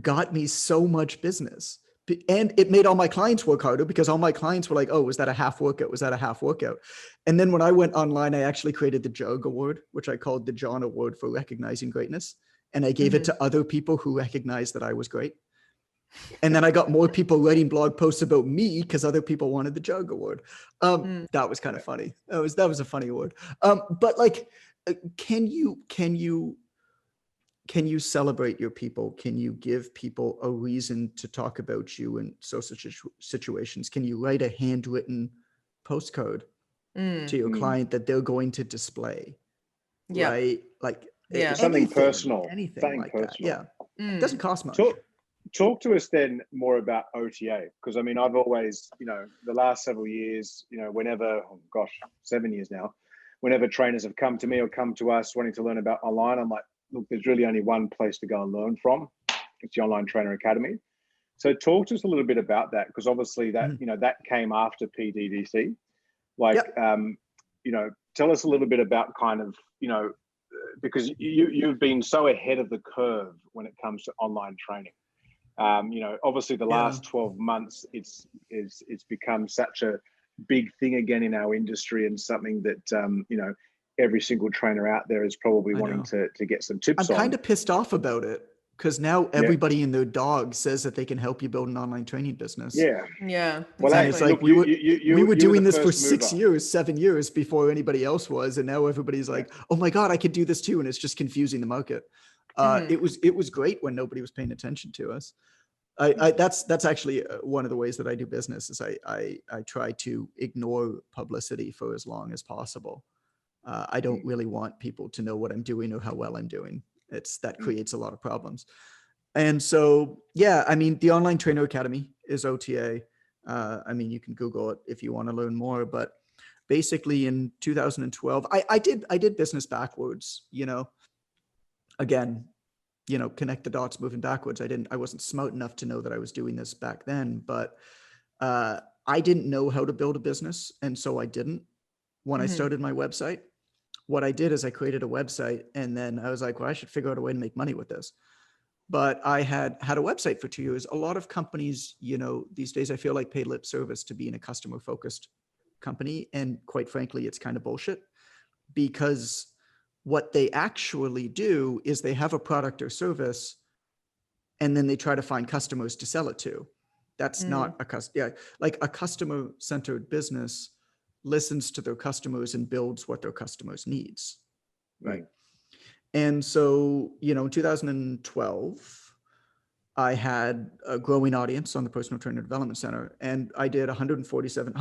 got me so much business. And it made all my clients work harder because all my clients were like, oh, was that a half workout? Was that a half workout? And then when I went online, I actually created the JUG Award, which I called the John Award for recognizing greatness. And I gave it to other people who recognized that I was great. And then I got more people writing blog posts about me because other people wanted the JUG Award. That was kind of funny. That was a funny award. But like, can you celebrate your people? Can you give people a reason to talk about you in social situations? Can you write a handwritten postcard to your client that they're going to display? Right? Like something personal. Anything like that. Yeah. It doesn't cost much. Talk to us then more about OTA, because I mean, I've always, the last several years, whenever, 7 years now, whenever trainers have come to me or come to us wanting to learn about online, I'm like, look, there's really only one place to go and learn from. It's the Online Trainer Academy. So talk to us a little bit about that, because obviously that, that came after PTDC. Like, tell us a little bit about kind of, because you've been so ahead of the curve when it comes to online training. Obviously the last 12 months, it's become such a big thing again in our industry, and something that, every single trainer out there is probably wanting to get some tips on. I'm kind of pissed off about it, because now everybody and their dog says that they can help you build an online training business. Yeah. Well, exactly. It's like we were doing this for 7 years before anybody else was, and now everybody's like, oh my God, I could do this too, and it's just confusing the market. It was great when nobody was paying attention to us. That's actually one of the ways that I do business is I try to ignore publicity for as long as possible. I don't really want people to know what I'm doing or how well I'm doing. That creates a lot of problems. And so, I mean, the Online Trainer Academy is OTA. I mean, you can Google it if you want to learn more, but basically in 2012, I did business backwards, again, connect the dots moving backwards. I wasn't smart enough to know that I was doing this back then, but I didn't know how to build a business. And so I didn't. When I started my website, what I did is I created a website, and then I was like, well, I should figure out a way to make money with this. But I had a website for 2 years. A lot of companies, these days I feel like pay lip service to being a customer focused company. And quite frankly, it's kind of bullshit, because what they actually do is they have a product or service, and then they try to find customers to sell it to. That's not like a customer centered business listens to their customers and builds what their customers needs. Right. And so, in 2012, I had a growing audience on the Personal Trainer Development Center, and I did 137,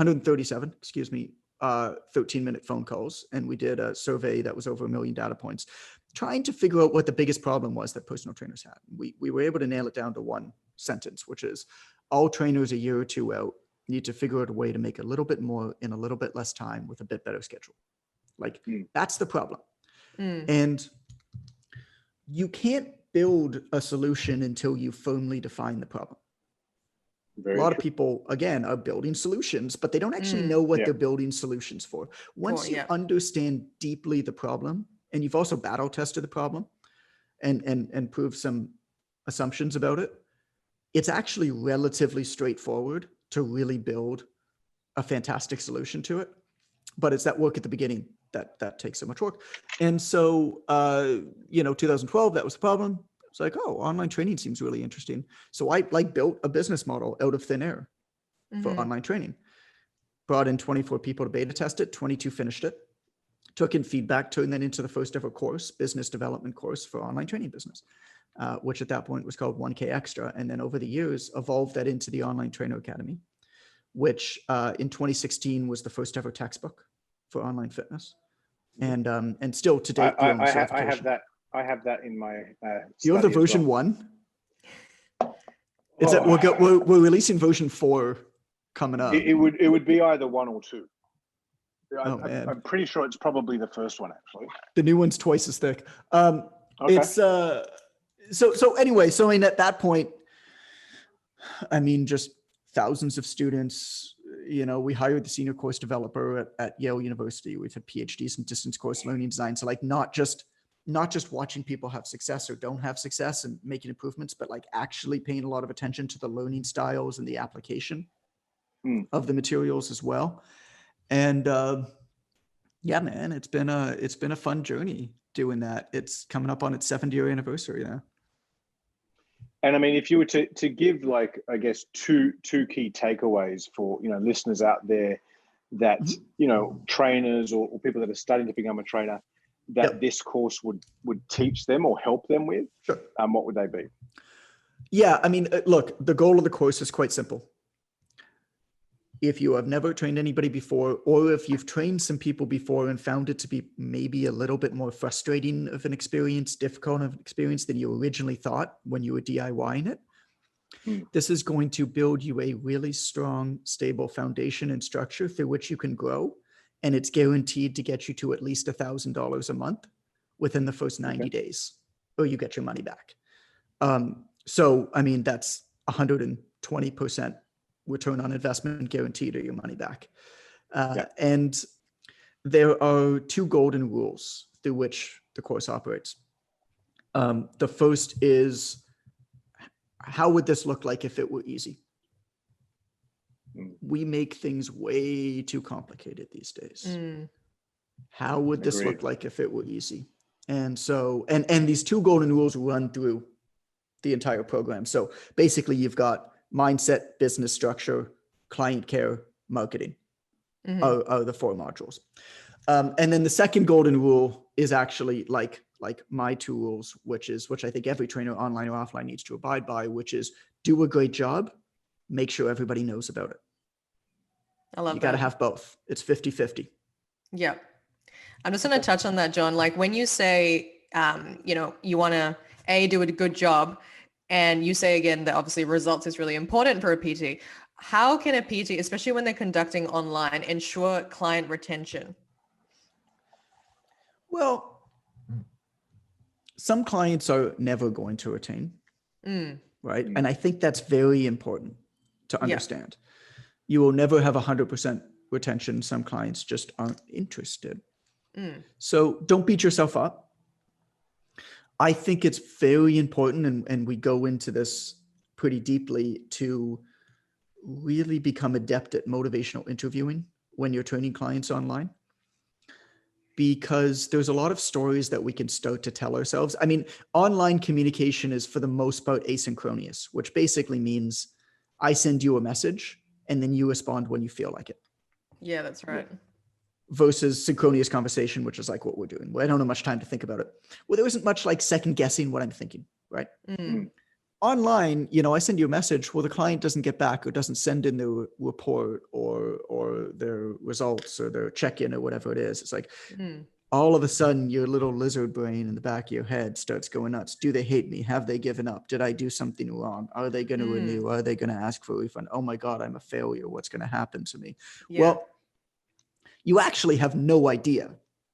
13-minute phone calls. And we did a survey that was over 1 million data points, trying to figure out what the biggest problem was that personal trainers had. We were able to nail it down to one sentence, which is all trainers a year or two out need to figure out a way to make a little bit more in a little bit less time with a bit better schedule. Like that's the problem. And you can't build a solution until you firmly define the problem. A lot of people, again, are building solutions, but they don't actually know what they're building solutions for. Once you understand deeply the problem, and you've also battle tested the problem and proved some assumptions about it, it's actually relatively straightforward to really build a fantastic solution to it. But it's that work at the beginning that takes so much work. And so, 2012, that was the problem. It's like, oh, online training seems really interesting. So I built a business model out of thin air for online training. Brought in 24 people to beta test it, 22 finished it, took in feedback, turned that into the first ever course, business development course for online training business, which at that point was called 1K Extra. And then over the years, evolved that into the Online Trainer Academy, which in 2016 was the first ever textbook for online fitness. And still to date, I have that in my. You have the version 1. It's that we're releasing version 4 coming up. It would be either 1 or 2. I'm pretty sure it's probably the first one actually. The new one's twice as thick. It's so anyway. So I mean, at that point, I mean, just thousands of students. We hired the senior course developer at Yale University. We've had PhDs in distance course learning design. So like not just not just watching people have success or don't have success and making improvements, but like actually paying a lot of attention to the learning styles and the application of the materials as well. And yeah, man, it's been a fun journey doing that. It's coming up on its 7th-year anniversary now. And I mean, if you were to give, like, I guess two key takeaways for, you know, listeners out there that, you know, trainers or people that are starting to become a trainer, that this course would teach them or help them with, sure. What would they be? Yeah, I mean, look, the goal of the course is quite simple. If you have never trained anybody before, or if you've trained some people before and found it to be maybe a little bit more frustrating of an experience, difficult of an experience than you originally thought when you were DIYing it, this is going to build you a really strong, stable foundation and structure through which you can grow. And it's guaranteed to get you to at least $1,000 a month within the first 90 days, or you get your money back. So, I mean, that's 120% return on investment guaranteed, or your money back. And there are 2 golden rules through which the course operates. The first is, how would this look like if it were easy? We make things way too complicated these days. How would this look like if it were easy? And so, and these 2 golden rules run through the entire program. So basically you've got mindset, business structure, client care, marketing are the 4 modules. And then the second golden rule is actually like my 2 rules, which I think every trainer online or offline needs to abide by, which is do a great job, make sure everybody knows about it. I love that. You got to have both. It's 50-50. Yeah. I'm just going to touch on that, John. Like when you say, you know, you want to do a good job, and you say again that obviously results is really important for a PT. How can a PT, especially when they're conducting online, ensure client retention? Well, some clients are never going to retain, right? And I think that's very important to understand. You will never have 100% retention. Some clients just aren't interested. So don't beat yourself up. I think it's very important, and we go into this pretty deeply, to really become adept at motivational interviewing when you're training clients online, because there's a lot of stories that we can start to tell ourselves. I mean, online communication is for the most part asynchronous, which basically means I send you a message and then you respond when you feel like it. Yeah, that's right. Versus synchronous conversation, which is like what we're doing. Well, I don't have much time to think about it. Well, there isn't much like second guessing what I'm thinking, right? Online, you know, I send you a message. Well, the client doesn't get back or doesn't send in their report or their results or their check-in or whatever it is. It's like all of a sudden your little lizard brain in the back of your head starts going nuts. Do they hate me? Have they given up? Did I do something wrong? Are they going to renew? Are they going to ask for a refund? Oh my God, I'm a failure. What's going to happen to me? Well, you actually have no idea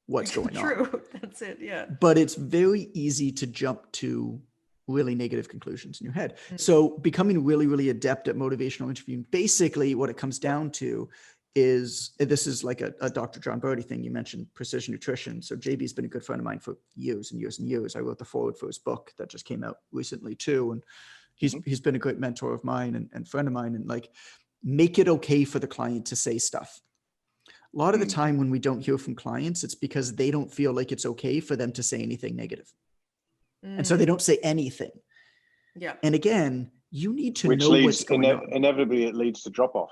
what's going on. True. That's it. Yeah. But it's very easy to jump to really negative conclusions in your head. So becoming really, really adept at motivational interviewing, basically what it comes down to is, this is like a Dr. John Birdie thing. You mentioned precision nutrition. So JB's been a good friend of mine for years and years and years. I wrote the foreword for his book that just came out recently too. And he's been a great mentor of mine and friend of mine. And like, make it okay for the client to say stuff. A lot of the time when we don't hear from clients, it's because they don't feel like it's okay for them to say anything negative. And so they don't say anything. Yeah. And again, you need to know what's going on. Inevitably, it leads to drop off.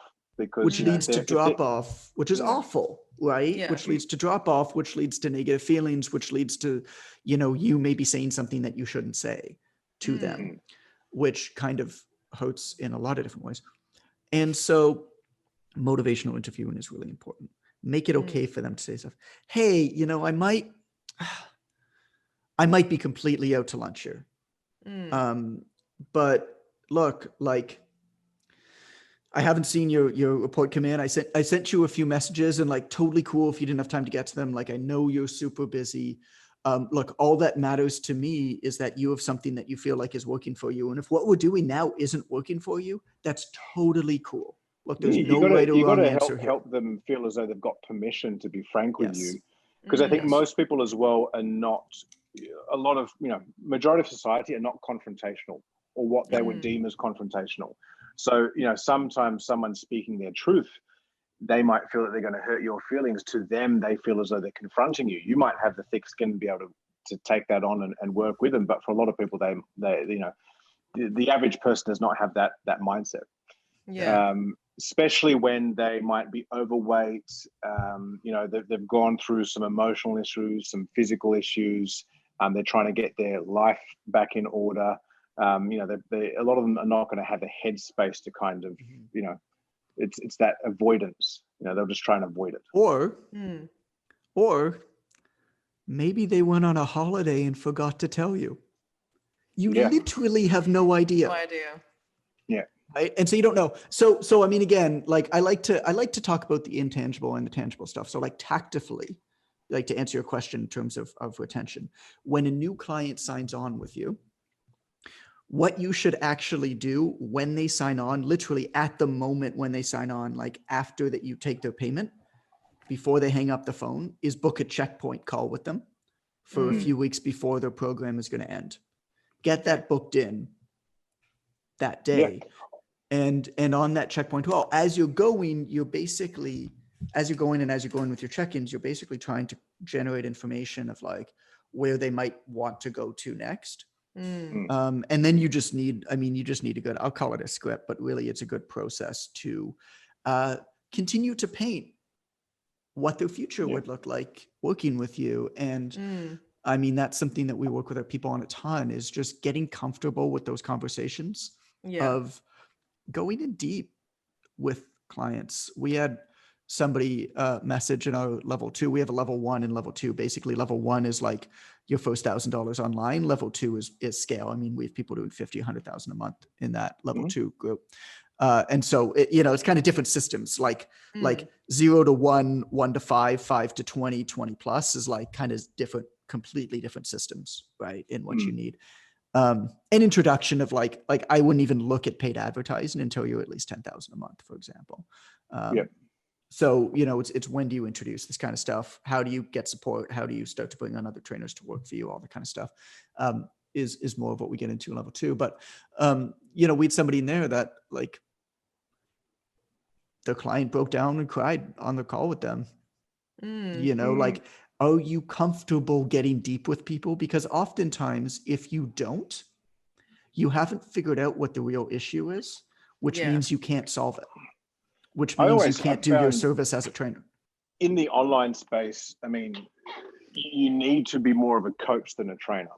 Which leads to drop off, which is awful, right? Yeah. Which leads to drop off, which leads to negative feelings, which leads to, you know, you may be saying something that you shouldn't say to them, which kind of hurts in a lot of different ways. And so motivational interviewing is really important. Make it okay for them to say stuff. Hey, you know, I might be completely out to lunch here. But look, like, I haven't seen your report come in. I sent you a few messages, and like, totally cool if you didn't have time to get to them. Like, I know you're super busy. Look, all that matters to me is that you have something that you feel like is working for you. And if what we're doing now isn't working for you, that's totally cool. Look, there's no right or wrong answer here. Help them feel as though they've got permission to be frank with you. Because I think most people as well are not, a lot of, majority of society are not confrontational, or what they would deem as confrontational. So, sometimes someone speaking their truth, they might feel that they're going to hurt your feelings. To them, they feel as though they're confronting you. You might have the thick skin to be able to take that on and work with them. But for a lot of people, they the average person does not have that mindset. Yeah. Especially when they might be overweight, they've gone through some emotional issues, some physical issues. They're trying to get their life back in order. A lot of them are not going to have the headspace to kind of, it's that avoidance. They'll just try and avoid it. Or maybe they went on a holiday and forgot to tell you. You literally have no idea. No idea. Yeah. Right. And so you don't know. So I mean, again, like I like to talk about the intangible and the tangible stuff. So like tactically, like to answer your question in terms of retention, when a new client signs on with you, what you should actually do when they sign on, literally at the moment when they sign on, like after that you take their payment, before they hang up the phone, is book a checkpoint call with them for a few weeks before their program is going to end. Get that booked in that day. And on that checkpoint, well, as you're going with your check-ins, you're basically trying to generate information of like where they might want to go to next. And then you just need a good, I'll call it a script, but really it's a good process to continue to paint what their future would look like working with you. And I mean, that's something that we work with our people on a ton, is just getting comfortable with those conversations of going in deep with clients. We had somebody message in our level 2. We have a level 1 and level 2. Basically, level 1 is like your first $1,000 online. Level 2 is scale. I mean, we have people doing 50, 100,000 a month in that level 2 group. And so, it's kind of different systems, like 0 to 1, 1 to 5, 5 to 20, 20 plus is like kind of completely different systems, right? In what you need. An introduction of like I wouldn't even look at paid advertising until you're at least 10,000 a month, for example. So, it's when do you introduce this kind of stuff? How do you get support? How do you start to bring on other trainers to work for you? All that kind of stuff is more of what we get into in level 2. But, we had somebody in there that like the client broke down and cried on the call with them. Like, are you comfortable getting deep with people? Because oftentimes if you don't, you haven't figured out what the real issue is, which means you can't solve it, which means you can't do your service as a trainer. In the online space, I mean, you need to be more of a coach than a trainer.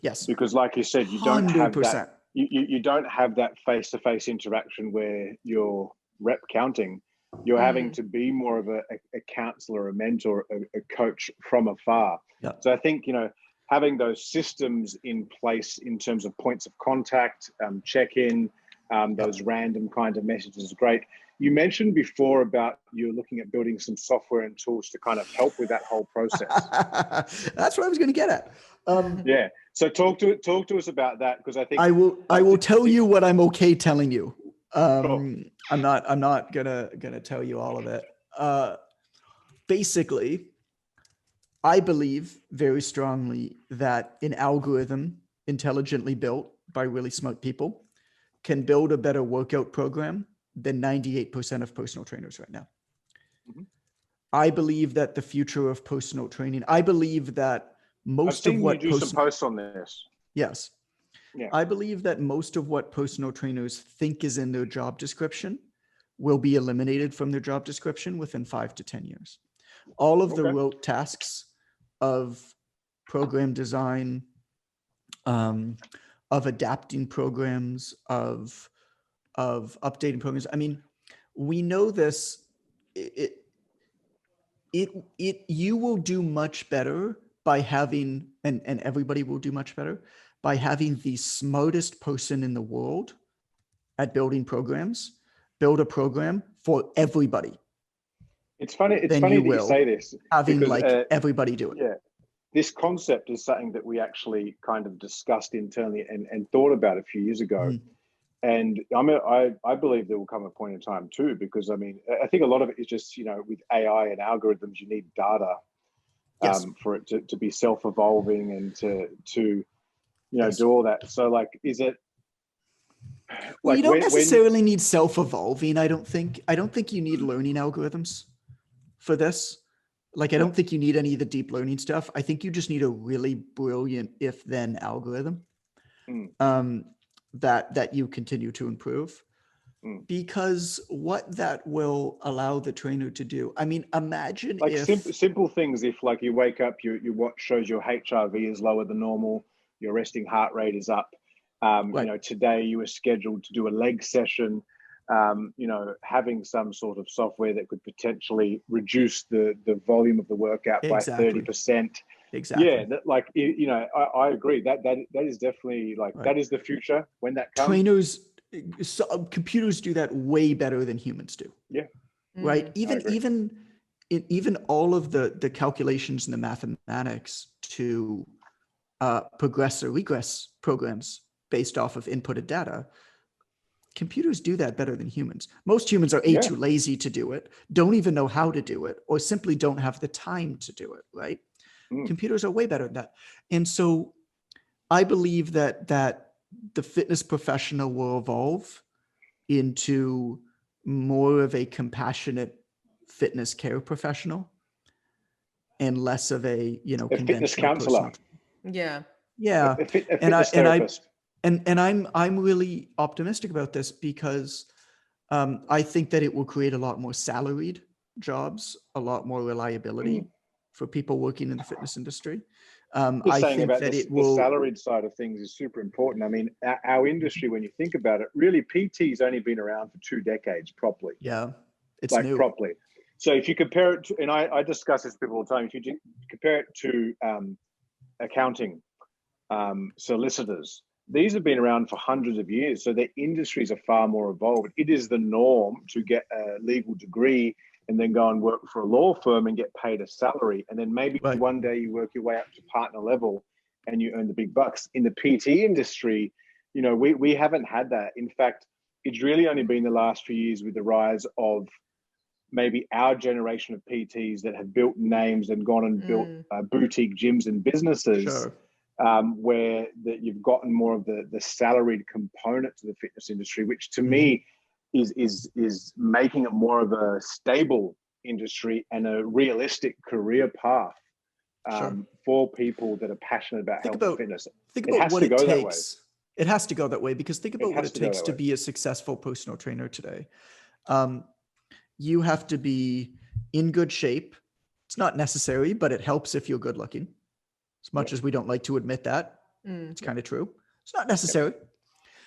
Yes. Because like you said, you don't 100%. have that, you don't have that face-to-face interaction where you're rep counting. You're having to be more of a counselor, a mentor, a coach from afar. So I think, having those systems in place in terms of points of contact, check-in, those random kind of messages is great. You mentioned before about you're looking at building some software and tools to kind of help with that whole process. That's what I was going to get at. So talk to us about that, because I think I will tell you what I'm okay telling you. I'm not gonna tell you all of it. Basically, I believe very strongly that an algorithm intelligently built by really smart people can build a better workout program than 98% of personal trainers right now. I believe that the future of personal training, I believe that most of what you do some posts on this. Yes. Yeah. I believe that most of what personal trainers think is in their job description will be eliminated from their job description within 5 to 10 years. All of the rote tasks of program design, of adapting programs, of updating programs. I mean, we know this. You will do much better by having, and everybody will do much better by having the smartest person in the world at building programs, build a program for everybody. It's funny that you say this. Having because, everybody do it. Yeah. This concept is something that we actually kind of discussed internally and thought about a few years ago. And I believe there will come a point in time too, because I mean, I think a lot of it is just, with AI and algorithms, you need data. Yes. for it to be self-evolving and to Yes. do all that. So like, is it well, you don't necessarily need self-evolving. I don't think you need learning algorithms for this. Like, I don't think you need any of the deep learning stuff. I think you just need a really brilliant if-then algorithm that you continue to improve. Because what that will allow the trainer to do, I mean, imagine like if simple things. If like you wake up, your watch shows your HRV is lower than normal, your resting heart rate is up. right. Today you were scheduled to do a leg session. Having some sort of software that could potentially reduce the volume of the workout by 30%. Exactly. Yeah, I agree. That is definitely like that is the future when that comes. Computers do that way better than humans do. Yeah. Right. Even all of the calculations and the mathematics to progress or regress programs based off of inputted data, computers do that better than humans. Most humans are too lazy to do it, don't even know how to do it, or simply don't have the time to do it, right? Computers are way better at that. And so I believe that the fitness professional will evolve into more of a compassionate fitness care professional and less of a fitness counselor. Yeah. A fitness therapist. And I'm really optimistic about this because I think that it will create a lot more salaried jobs, a lot more reliability for people working in the fitness industry. I think that the salaried side of things is super important. I mean, our industry, when you think about it, really PT's only been around for 2 decades properly. Yeah, it's like new. Properly. So if you compare it to, and I discuss this with people all the time, if you compare it to accounting, solicitors, these have been around for hundreds of years. So their industries are far more evolved. It is the norm to get a legal degree and then go and work for a law firm and get paid a salary. And then maybe one day you work your way up to partner level and you earn the big bucks. In the PT industry, we haven't had that. In fact, it's really only been the last few years with the rise of maybe our generation of PTs that have built names and gone and built boutique gyms and businesses. Sure. Where that you've gotten more of the salaried component to the fitness industry, which to me is making it more of a stable industry and a realistic career path for people that are passionate about health and fitness. Think about what it takes. It has to go that way because think about what it takes to be a successful personal trainer today. You have to be in good shape. It's not necessary, but it helps if you're good looking. As much as we don't like to admit that, it's kind of true. It's not necessary.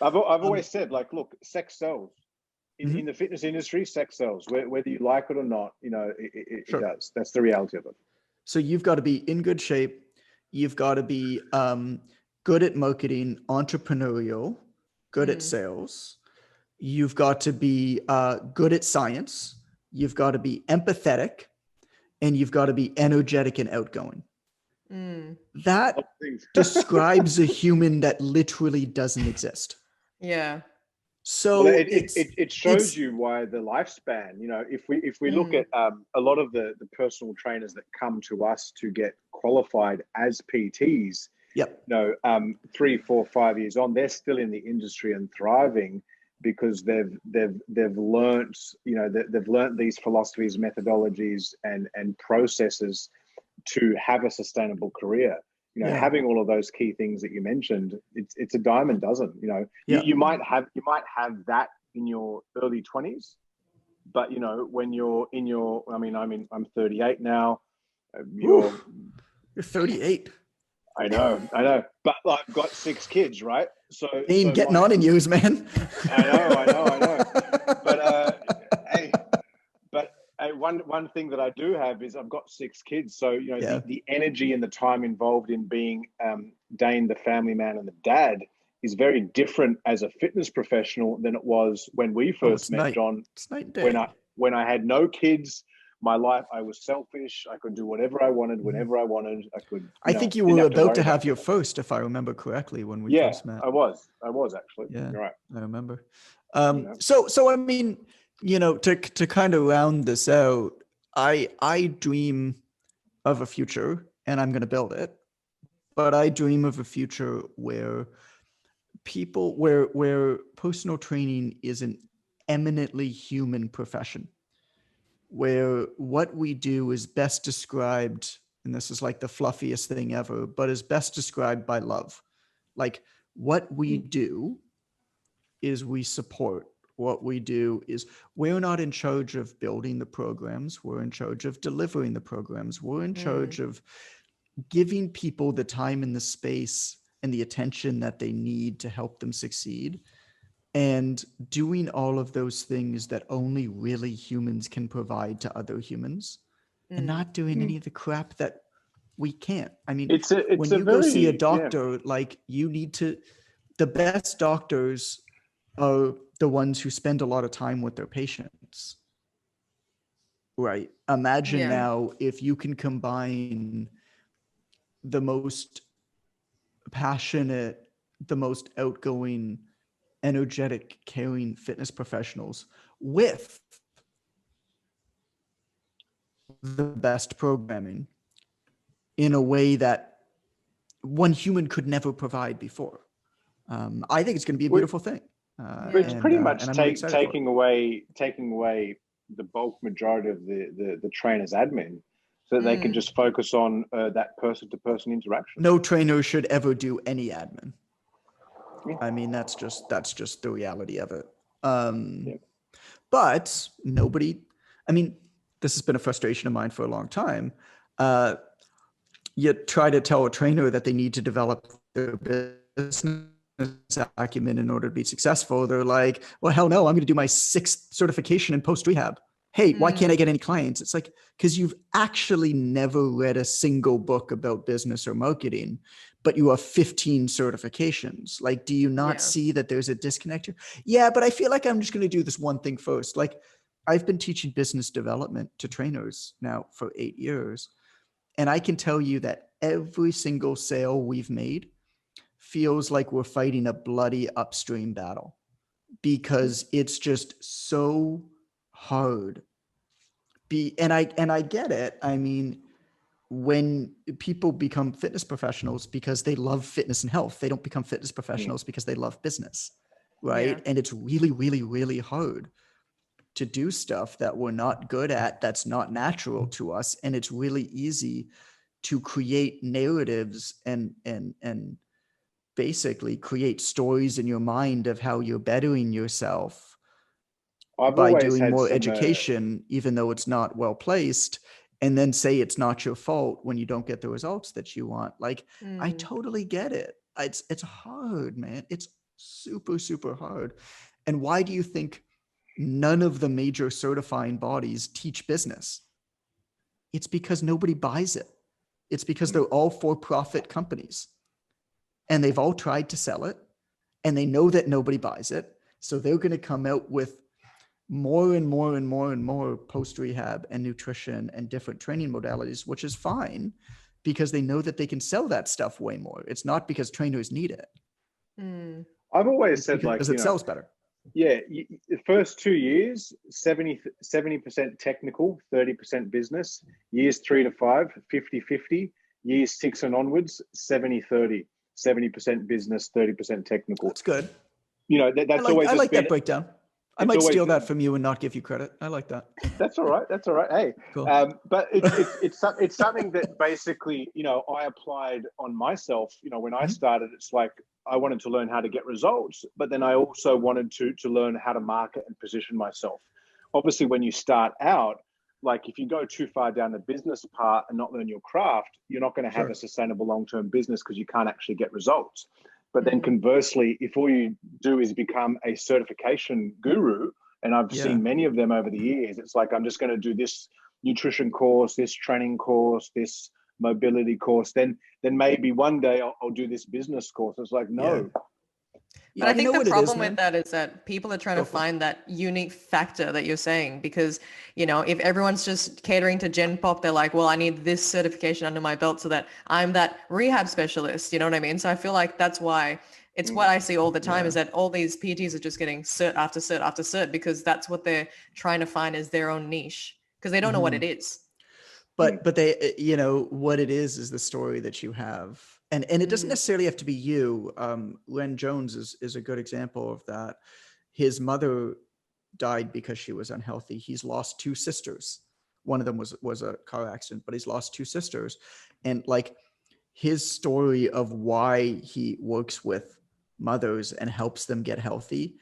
I've always said, like, look, sex sells. In the fitness industry, sex sells. Whether you like it or not, it does. That's the reality of it. So you've got to be in good shape. You've got to be good at marketing, entrepreneurial, good at sales. You've got to be good at science. You've got to be empathetic, and you've got to be energetic and outgoing. That describes a human that literally doesn't exist. Yeah. So it shows you why the lifespan, if we look at a lot of the personal trainers that come to us to get qualified as PTs, 3, 4, 5 years on, they're still in the industry and thriving because they've learned, they've learned these philosophies, methodologies, and processes to have a sustainable career. Having all of those key things that you mentioned, it's a dime a dozen. You might have that in your early 20s, but when you're in your, I'm 38 now. You're 38. I know, but I've got 6 kids, right? So getting on in years, man. I know. But one thing that I do have is I've got 6 kids. So, the energy and the time involved in being Dane, the family man and the dad, is very different as a fitness professional than it was when we first met, John. It's night and day. When I had no kids, my life, I was selfish. I could do whatever I wanted, whenever I wanted. I could. I think you were about to have your first, if I remember correctly, when we first met. I was actually. Yeah, you're right. I remember. So I mean, to kind of round this out, I dream of a future, and I'm going to build it. But I dream of a future where where personal training is an eminently human profession, where what we do is best described, and this is like the fluffiest thing ever, but is best described by love. Like, what we do is we support. What we do is we're not in charge of building the programs. We're in charge of delivering the programs. We're in charge of giving people the time and the space and the attention that they need to help them succeed, and doing all of those things that only really humans can provide to other humans, and not doing any of the crap that we can't. I mean, when you go see a doctor, like, you need to, the best doctors are the ones who spend a lot of time with their patients, right? Imagine now if you can combine the most passionate, the most outgoing, energetic, caring fitness professionals with the best programming in a way that one human could never provide before. I think it's going to be a beautiful thing. It's pretty much taking away the bulk majority of the trainer's admin, so that they can just focus on that person-to-person interaction. No trainer should ever do any admin. I mean, that's just the reality of it. But nobody, I mean, this has been a frustration of mine for a long time. You try to tell a trainer that they need to develop their business acumen in order to be successful. They're like, well, hell no, I'm going to do my 6th certification in post-rehab. Hey, why can't I get any clients? It's like, because you've actually never read a single book about business or marketing, but you have 15 certifications. Like, do you not see that there's a disconnect here? Yeah, but I feel like I'm just going to do this one thing first. Like, I've been teaching business development to trainers now for 8 years. And I can tell you that every single sale we've made feels like we're fighting a bloody upstream battle, because it's just so hard. And I get it. I mean, when people become fitness professionals because they love fitness and health, they don't become fitness professionals because they love business, right? And it's really, really, really hard to do stuff that we're not good at, that's not natural to us. And it's really easy to create narratives and basically create stories in your mind of how you're bettering yourself by doing more education, even though it's not well placed, and then say it's not your fault when you don't get the results that you want. Like, I totally get it. It's hard, man. It's super, super hard. And why do you think none of the major certifying bodies teach business? It's because nobody buys it. It's because they're all for-profit companies, and they've all tried to sell it, and they know that nobody buys it. So they're going to come out with more and more and more and more post-rehab and nutrition and different training modalities, which is fine, because they know that they can sell that stuff way more. It's not because trainers need it. I've always said, like, because it sells better. Yeah, the first 2 years, 70% technical, 30% business. Years 3 to 5, 50-50. Years 6 and onwards, 70-30. 70% business, 30% technical. That's good. You know, that's always. I like that breakdown. I might steal that from you and not give you credit. I like that. That's all right. That's all right. Hey, cool. But it's something that basically, you know, I applied on myself. You know, when I started, it's like I wanted to learn how to get results, but then I also wanted to learn how to market and position myself. Obviously, when you start out, like, if you go too far down the business part and not learn your craft, you're not going to have a sustainable long-term business, because you can't actually get results. But then conversely, if all you do is become a certification guru, and I've seen many of them over the years, it's like, I'm just going to do this nutrition course, this training course, this mobility course, then maybe one day I'll do this business course. It's like, no. But I think the problem with that is that people are trying to find that unique factor that you're saying, because, you know, if everyone's just catering to Gen Pop, they're like, well, I need this certification under my belt so that I'm that rehab specialist. You know what I mean? So I feel like that's why it's what I see all the time is that all these PTs are just getting cert after cert after cert, because that's what they're trying to find as their own niche, because they don't know what it is. but they, what it is the story that you have. And it doesn't necessarily have to be you. Len Jones is a good example of that. His mother died because she was unhealthy. He's lost two sisters. One of them was a car accident, but he's lost two sisters. And like his story of why he works with mothers and helps them get healthy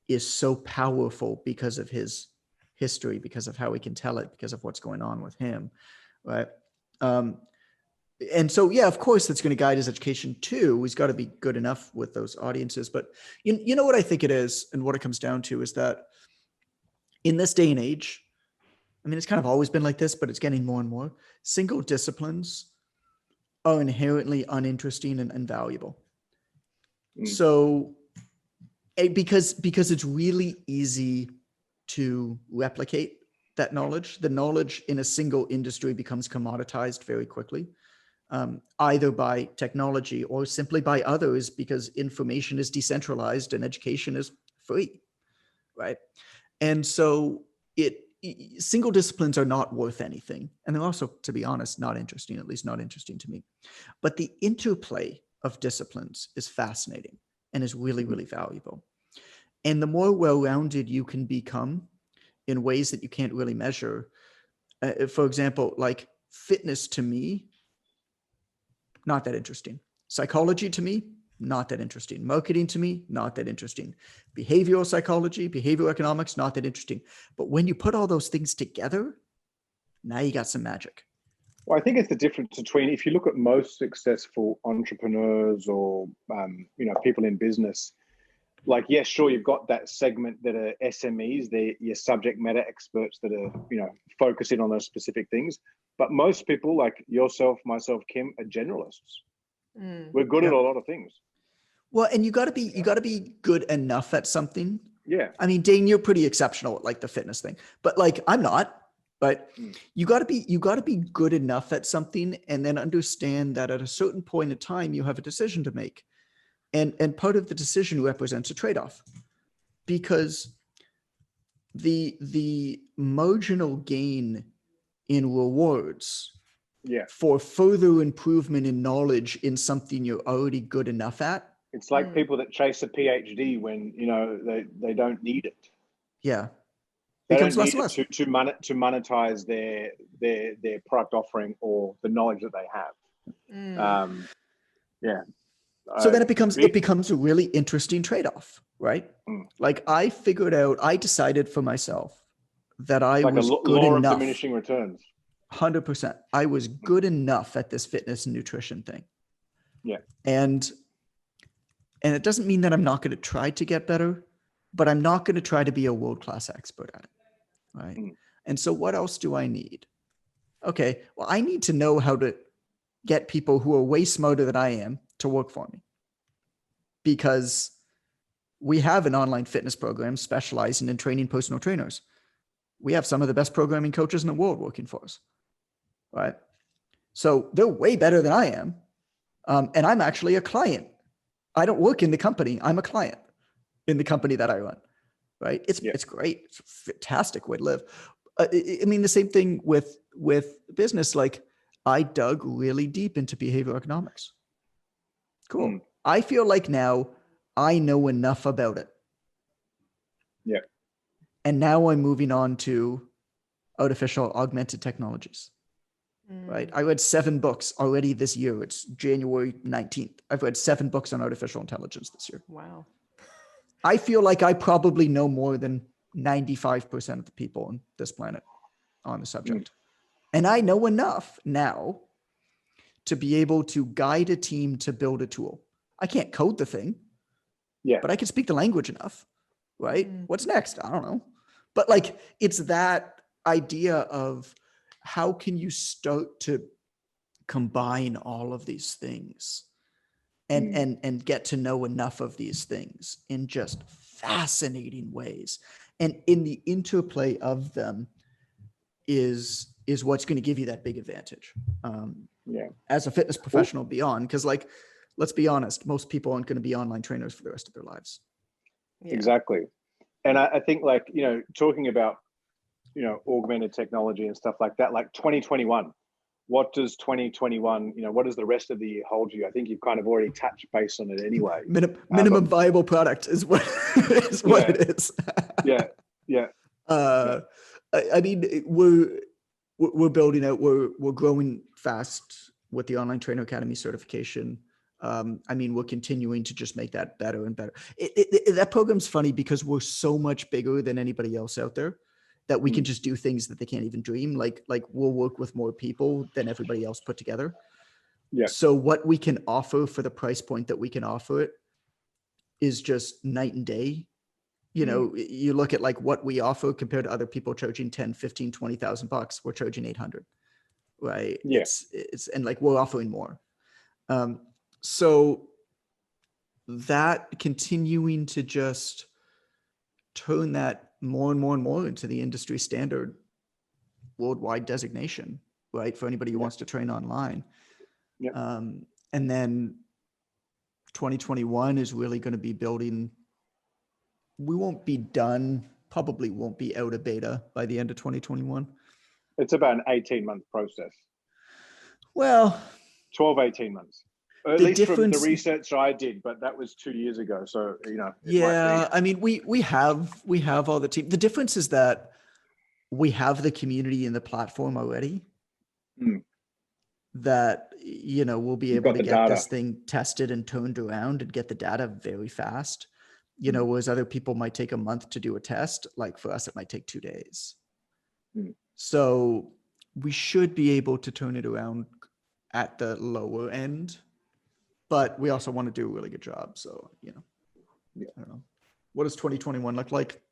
is so powerful because of his history, because of how he can tell it, because of what's going on with him, right? And so, yeah, of course, that's going to guide his education too. He's got to be good enough with those audiences. But you know what I think it is, and what it comes down to is that in this day and age, I mean, it's kind of always been like this, but it's getting more and more. Single disciplines are inherently uninteresting and invaluable. So, because it's really easy to replicate that knowledge. The knowledge in a single industry becomes commoditized very quickly. Either by technology or simply by others, because information is decentralized and education is free, right? And so single disciplines are not worth anything. And they're also, to be honest, not interesting, at least not interesting to me. But the interplay of disciplines is fascinating and is really, really valuable. And the more well-rounded you can become in ways that you can't really measure, for example, like fitness to me, not that interesting. Psychology to me, not that interesting. Marketing to me, not that interesting. Behavioral psychology, behavioral economics, not that interesting. But when you put all those things together, now you got some magic. Well, I think it's the difference between, if you look at most successful entrepreneurs or, people in business, like, yes, sure, you've got that segment that are SMEs, they're your subject matter experts that are, focusing on those specific things. But most people, like yourself, myself, Kim, are generalists. We're good at a lot of things. Well, and you got to be good enough at something. Yeah. I mean, Dane, you're pretty exceptional at like the fitness thing, but like I'm not. But you got to be good enough at something, and then understand that at a certain point in time you have a decision to make, and part of the decision represents a trade-off, because the marginal gain in rewards for further improvement in knowledge in something you're already good enough at. It's like people that chase a PhD when they don't need it. Yeah. They don't need it to monetize their product offering or the knowledge that they have. So then it becomes a really interesting trade-off, right? Like I decided for myself that I was good enough. Law of diminishing returns. 100%. I was good enough at this fitness and nutrition thing. Yeah. And it doesn't mean that I'm not going to try to get better, but I'm not going to try to be a world-class expert at it. Right. And so what else do I need? Okay. Well, I need to know how to get people who are way smarter than I am to work for me, because we have an online fitness program specializing in training personal trainers. We have some of the best programming coaches in the world working for us. Right. So they're way better than I am. And I'm actually a client. I don't work in the company. I'm a client in the company that I run. Right. It's great. It's a fantastic way to live. I mean, the same thing with business. Like I dug really deep into behavioral economics. Cool. I feel like now I know enough about it. Yeah. And now I'm moving on to artificial augmented technologies. Right. I read 7 books already this year. It's January 19th. I've read 7 books on artificial intelligence this year. Wow. I feel like I probably know more than 95% of the people on this planet on the subject. And I know enough now to be able to guide a team to build a tool. I can't code the thing, but I can speak the language enough, right? What's next? I don't know. But like, it's that idea of how can you start to combine all of these things and get to know enough of these things in just fascinating ways. And in the interplay of them is what's going to give you that big advantage. As a fitness professional beyond, because like, let's be honest, most people aren't going to be online trainers for the rest of their lives. Exactly. And I think like, talking about, augmented technology and stuff like that, like 2021, what does 2021, what does the rest of the year hold you? I think you've kind of already touched base on it anyway. Minimum viable product is what it is. Yeah. I mean, we're building out. We're growing fast with the Online Trainer Academy certification. I mean, we're continuing to just make that better and better. That program's funny because we're so much bigger than anybody else out there that we can just do things that they can't even dream. Like we'll work with more people than everybody else put together. Yeah. So what we can offer for the price point that we can offer it is just night and day. You look at like what we offer compared to other people charging 10, 15, 20,000 bucks. We're charging 800, right? Yeah. It's and like we're offering more. So that continuing to just turn that more and more and more into the industry standard worldwide designation, right? For anybody who wants to train online. Yeah. And then 2021 is really going to be building. We won't be done, probably won't be out of beta by the end of 2021. It's about an 18-month process. Well, 12, 18 months. At least from the research I did, but that was 2 years ago. So, yeah, I mean, we have all the team. The difference is that we have the community and the platform already that, we'll be able to get this thing tested and turned around and get the data very fast. Whereas other people might take a month to do a test, like for us, it might take 2 days. So we should be able to turn it around at the lower end, but we also want to do a really good job. So, I don't know. What does 2021 look like?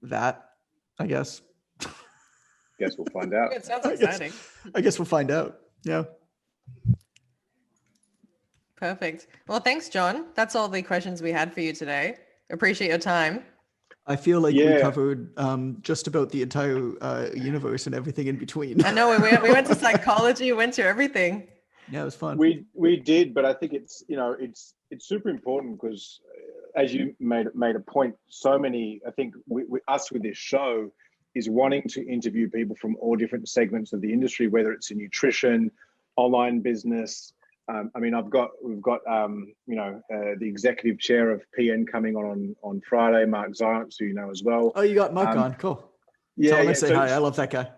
That, I guess. Guess we'll find out. It sounds exciting. I guess we'll find out. Yeah. Perfect. Well, thanks, John. That's all the questions we had for you today. Appreciate your time. I feel like we covered just about the entire universe and everything in between. I know we went to psychology, went to everything. Yeah, it was fun. We did, but I think it's super important because, as you made a point, so many. I think us with this show is wanting to interview people from all different segments of the industry, whether it's in nutrition, online business. I mean, we've got the executive chair of PN coming on Friday, Mark Zients, who you know as well. Oh, you got Mark on, cool. Yeah, Tell him I say hi. I love that guy.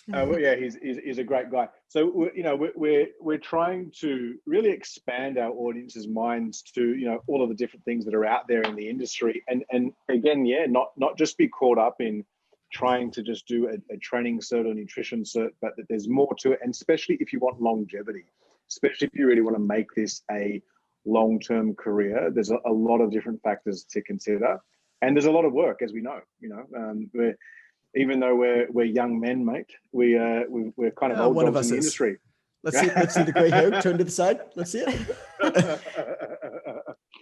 Well, yeah, he's a great guy. So we're trying to really expand our audience's minds to all of the different things that are out there in the industry, and again, not just be caught up in trying to just do a training cert or nutrition cert, but that there's more to it, and especially if you want longevity, especially if you really want to make this a long-term career, there's a lot of different factors to consider, and there's a lot of work, as we know. Even though we're young men, mate, we're kind of old dogs in the industry. Let's see the gray hair. Turn to the side. Let's see it.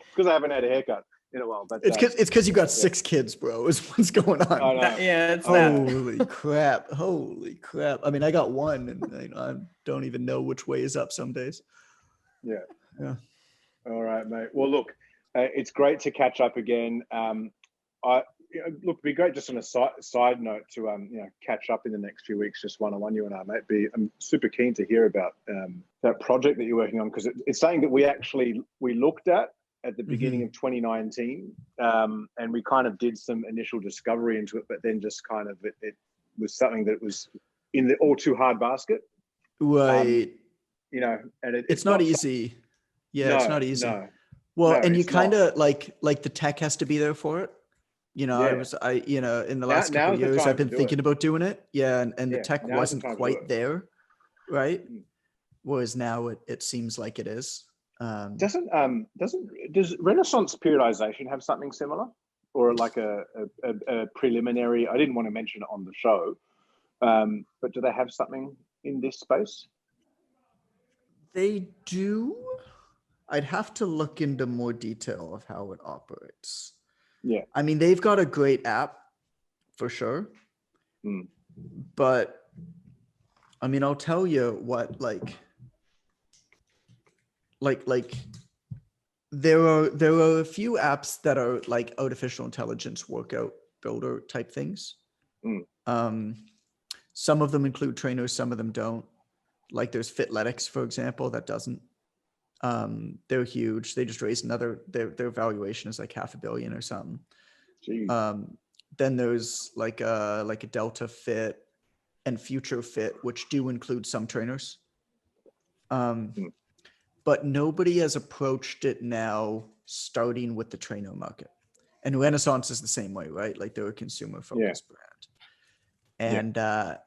Because I haven't had a haircut in a while. But it's because you got 6 kids, bro. Is what's going on? Oh, no. It's holy crap! Holy crap! I mean, I got one, and I don't even know which way is up some days. Yeah. All right, mate. Well, look, it's great to catch up again. Look, it'd be great just on a side note to catch up in the next few weeks, just one-on-one, you and I, mate. I'm super keen to hear about that project that you're working on, because it's something that we looked at the beginning of 2019, and we kind of did some initial discovery into it, but then just kind of it was something that was in the all too hard basket, right? And it's not easy. Yeah, no, it's not easy. No, well, and you kind of like the tech has to be there for it. In the last couple of years, I've been thinking about doing it. Yeah. And the tech wasn't quite there. Right. Whereas now it seems like it is. Does Renaissance periodization have something similar, or like a preliminary? I didn't want to mention it on the show, but do they have something in this space? They do. I'd have to look into more detail of how it operates. Yeah. I mean, they've got a great app for sure. But I mean, I'll tell you what, like there are a few apps that are like artificial intelligence workout builder type things. Some of them include trainers, some of them don't. Like there's Fitletics, for example, that doesn't. They're huge. They just raised their valuation is like $500 million or something. Jeez. Then there's like a Delta Fit and Future Fit, which do include some trainers. But nobody has approached it now starting with the trainer market. And Renaissance is the same way, right? Like they're a consumer focused brand. And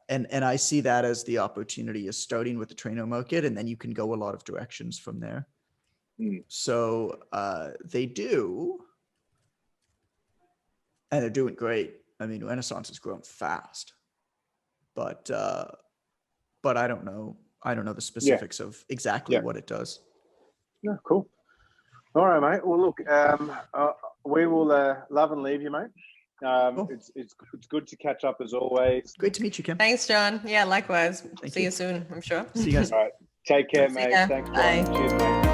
and I see that as the opportunity is starting with the trainer market, and then you can go a lot of directions from there. So they do, and they're doing great. I mean, Renaissance has grown fast, but I don't know. I don't know the specifics of exactly what it does. Yeah, cool. All right, mate. Well, look, we will love and leave you, mate. Cool. It's good to catch up as always. Great to meet you, Kim. Thanks, John. Yeah, likewise. Thank See you. you soon, I'm sure. See you guys. All right. Take care, mate. Thanks, John. Bye. Cheers, mate.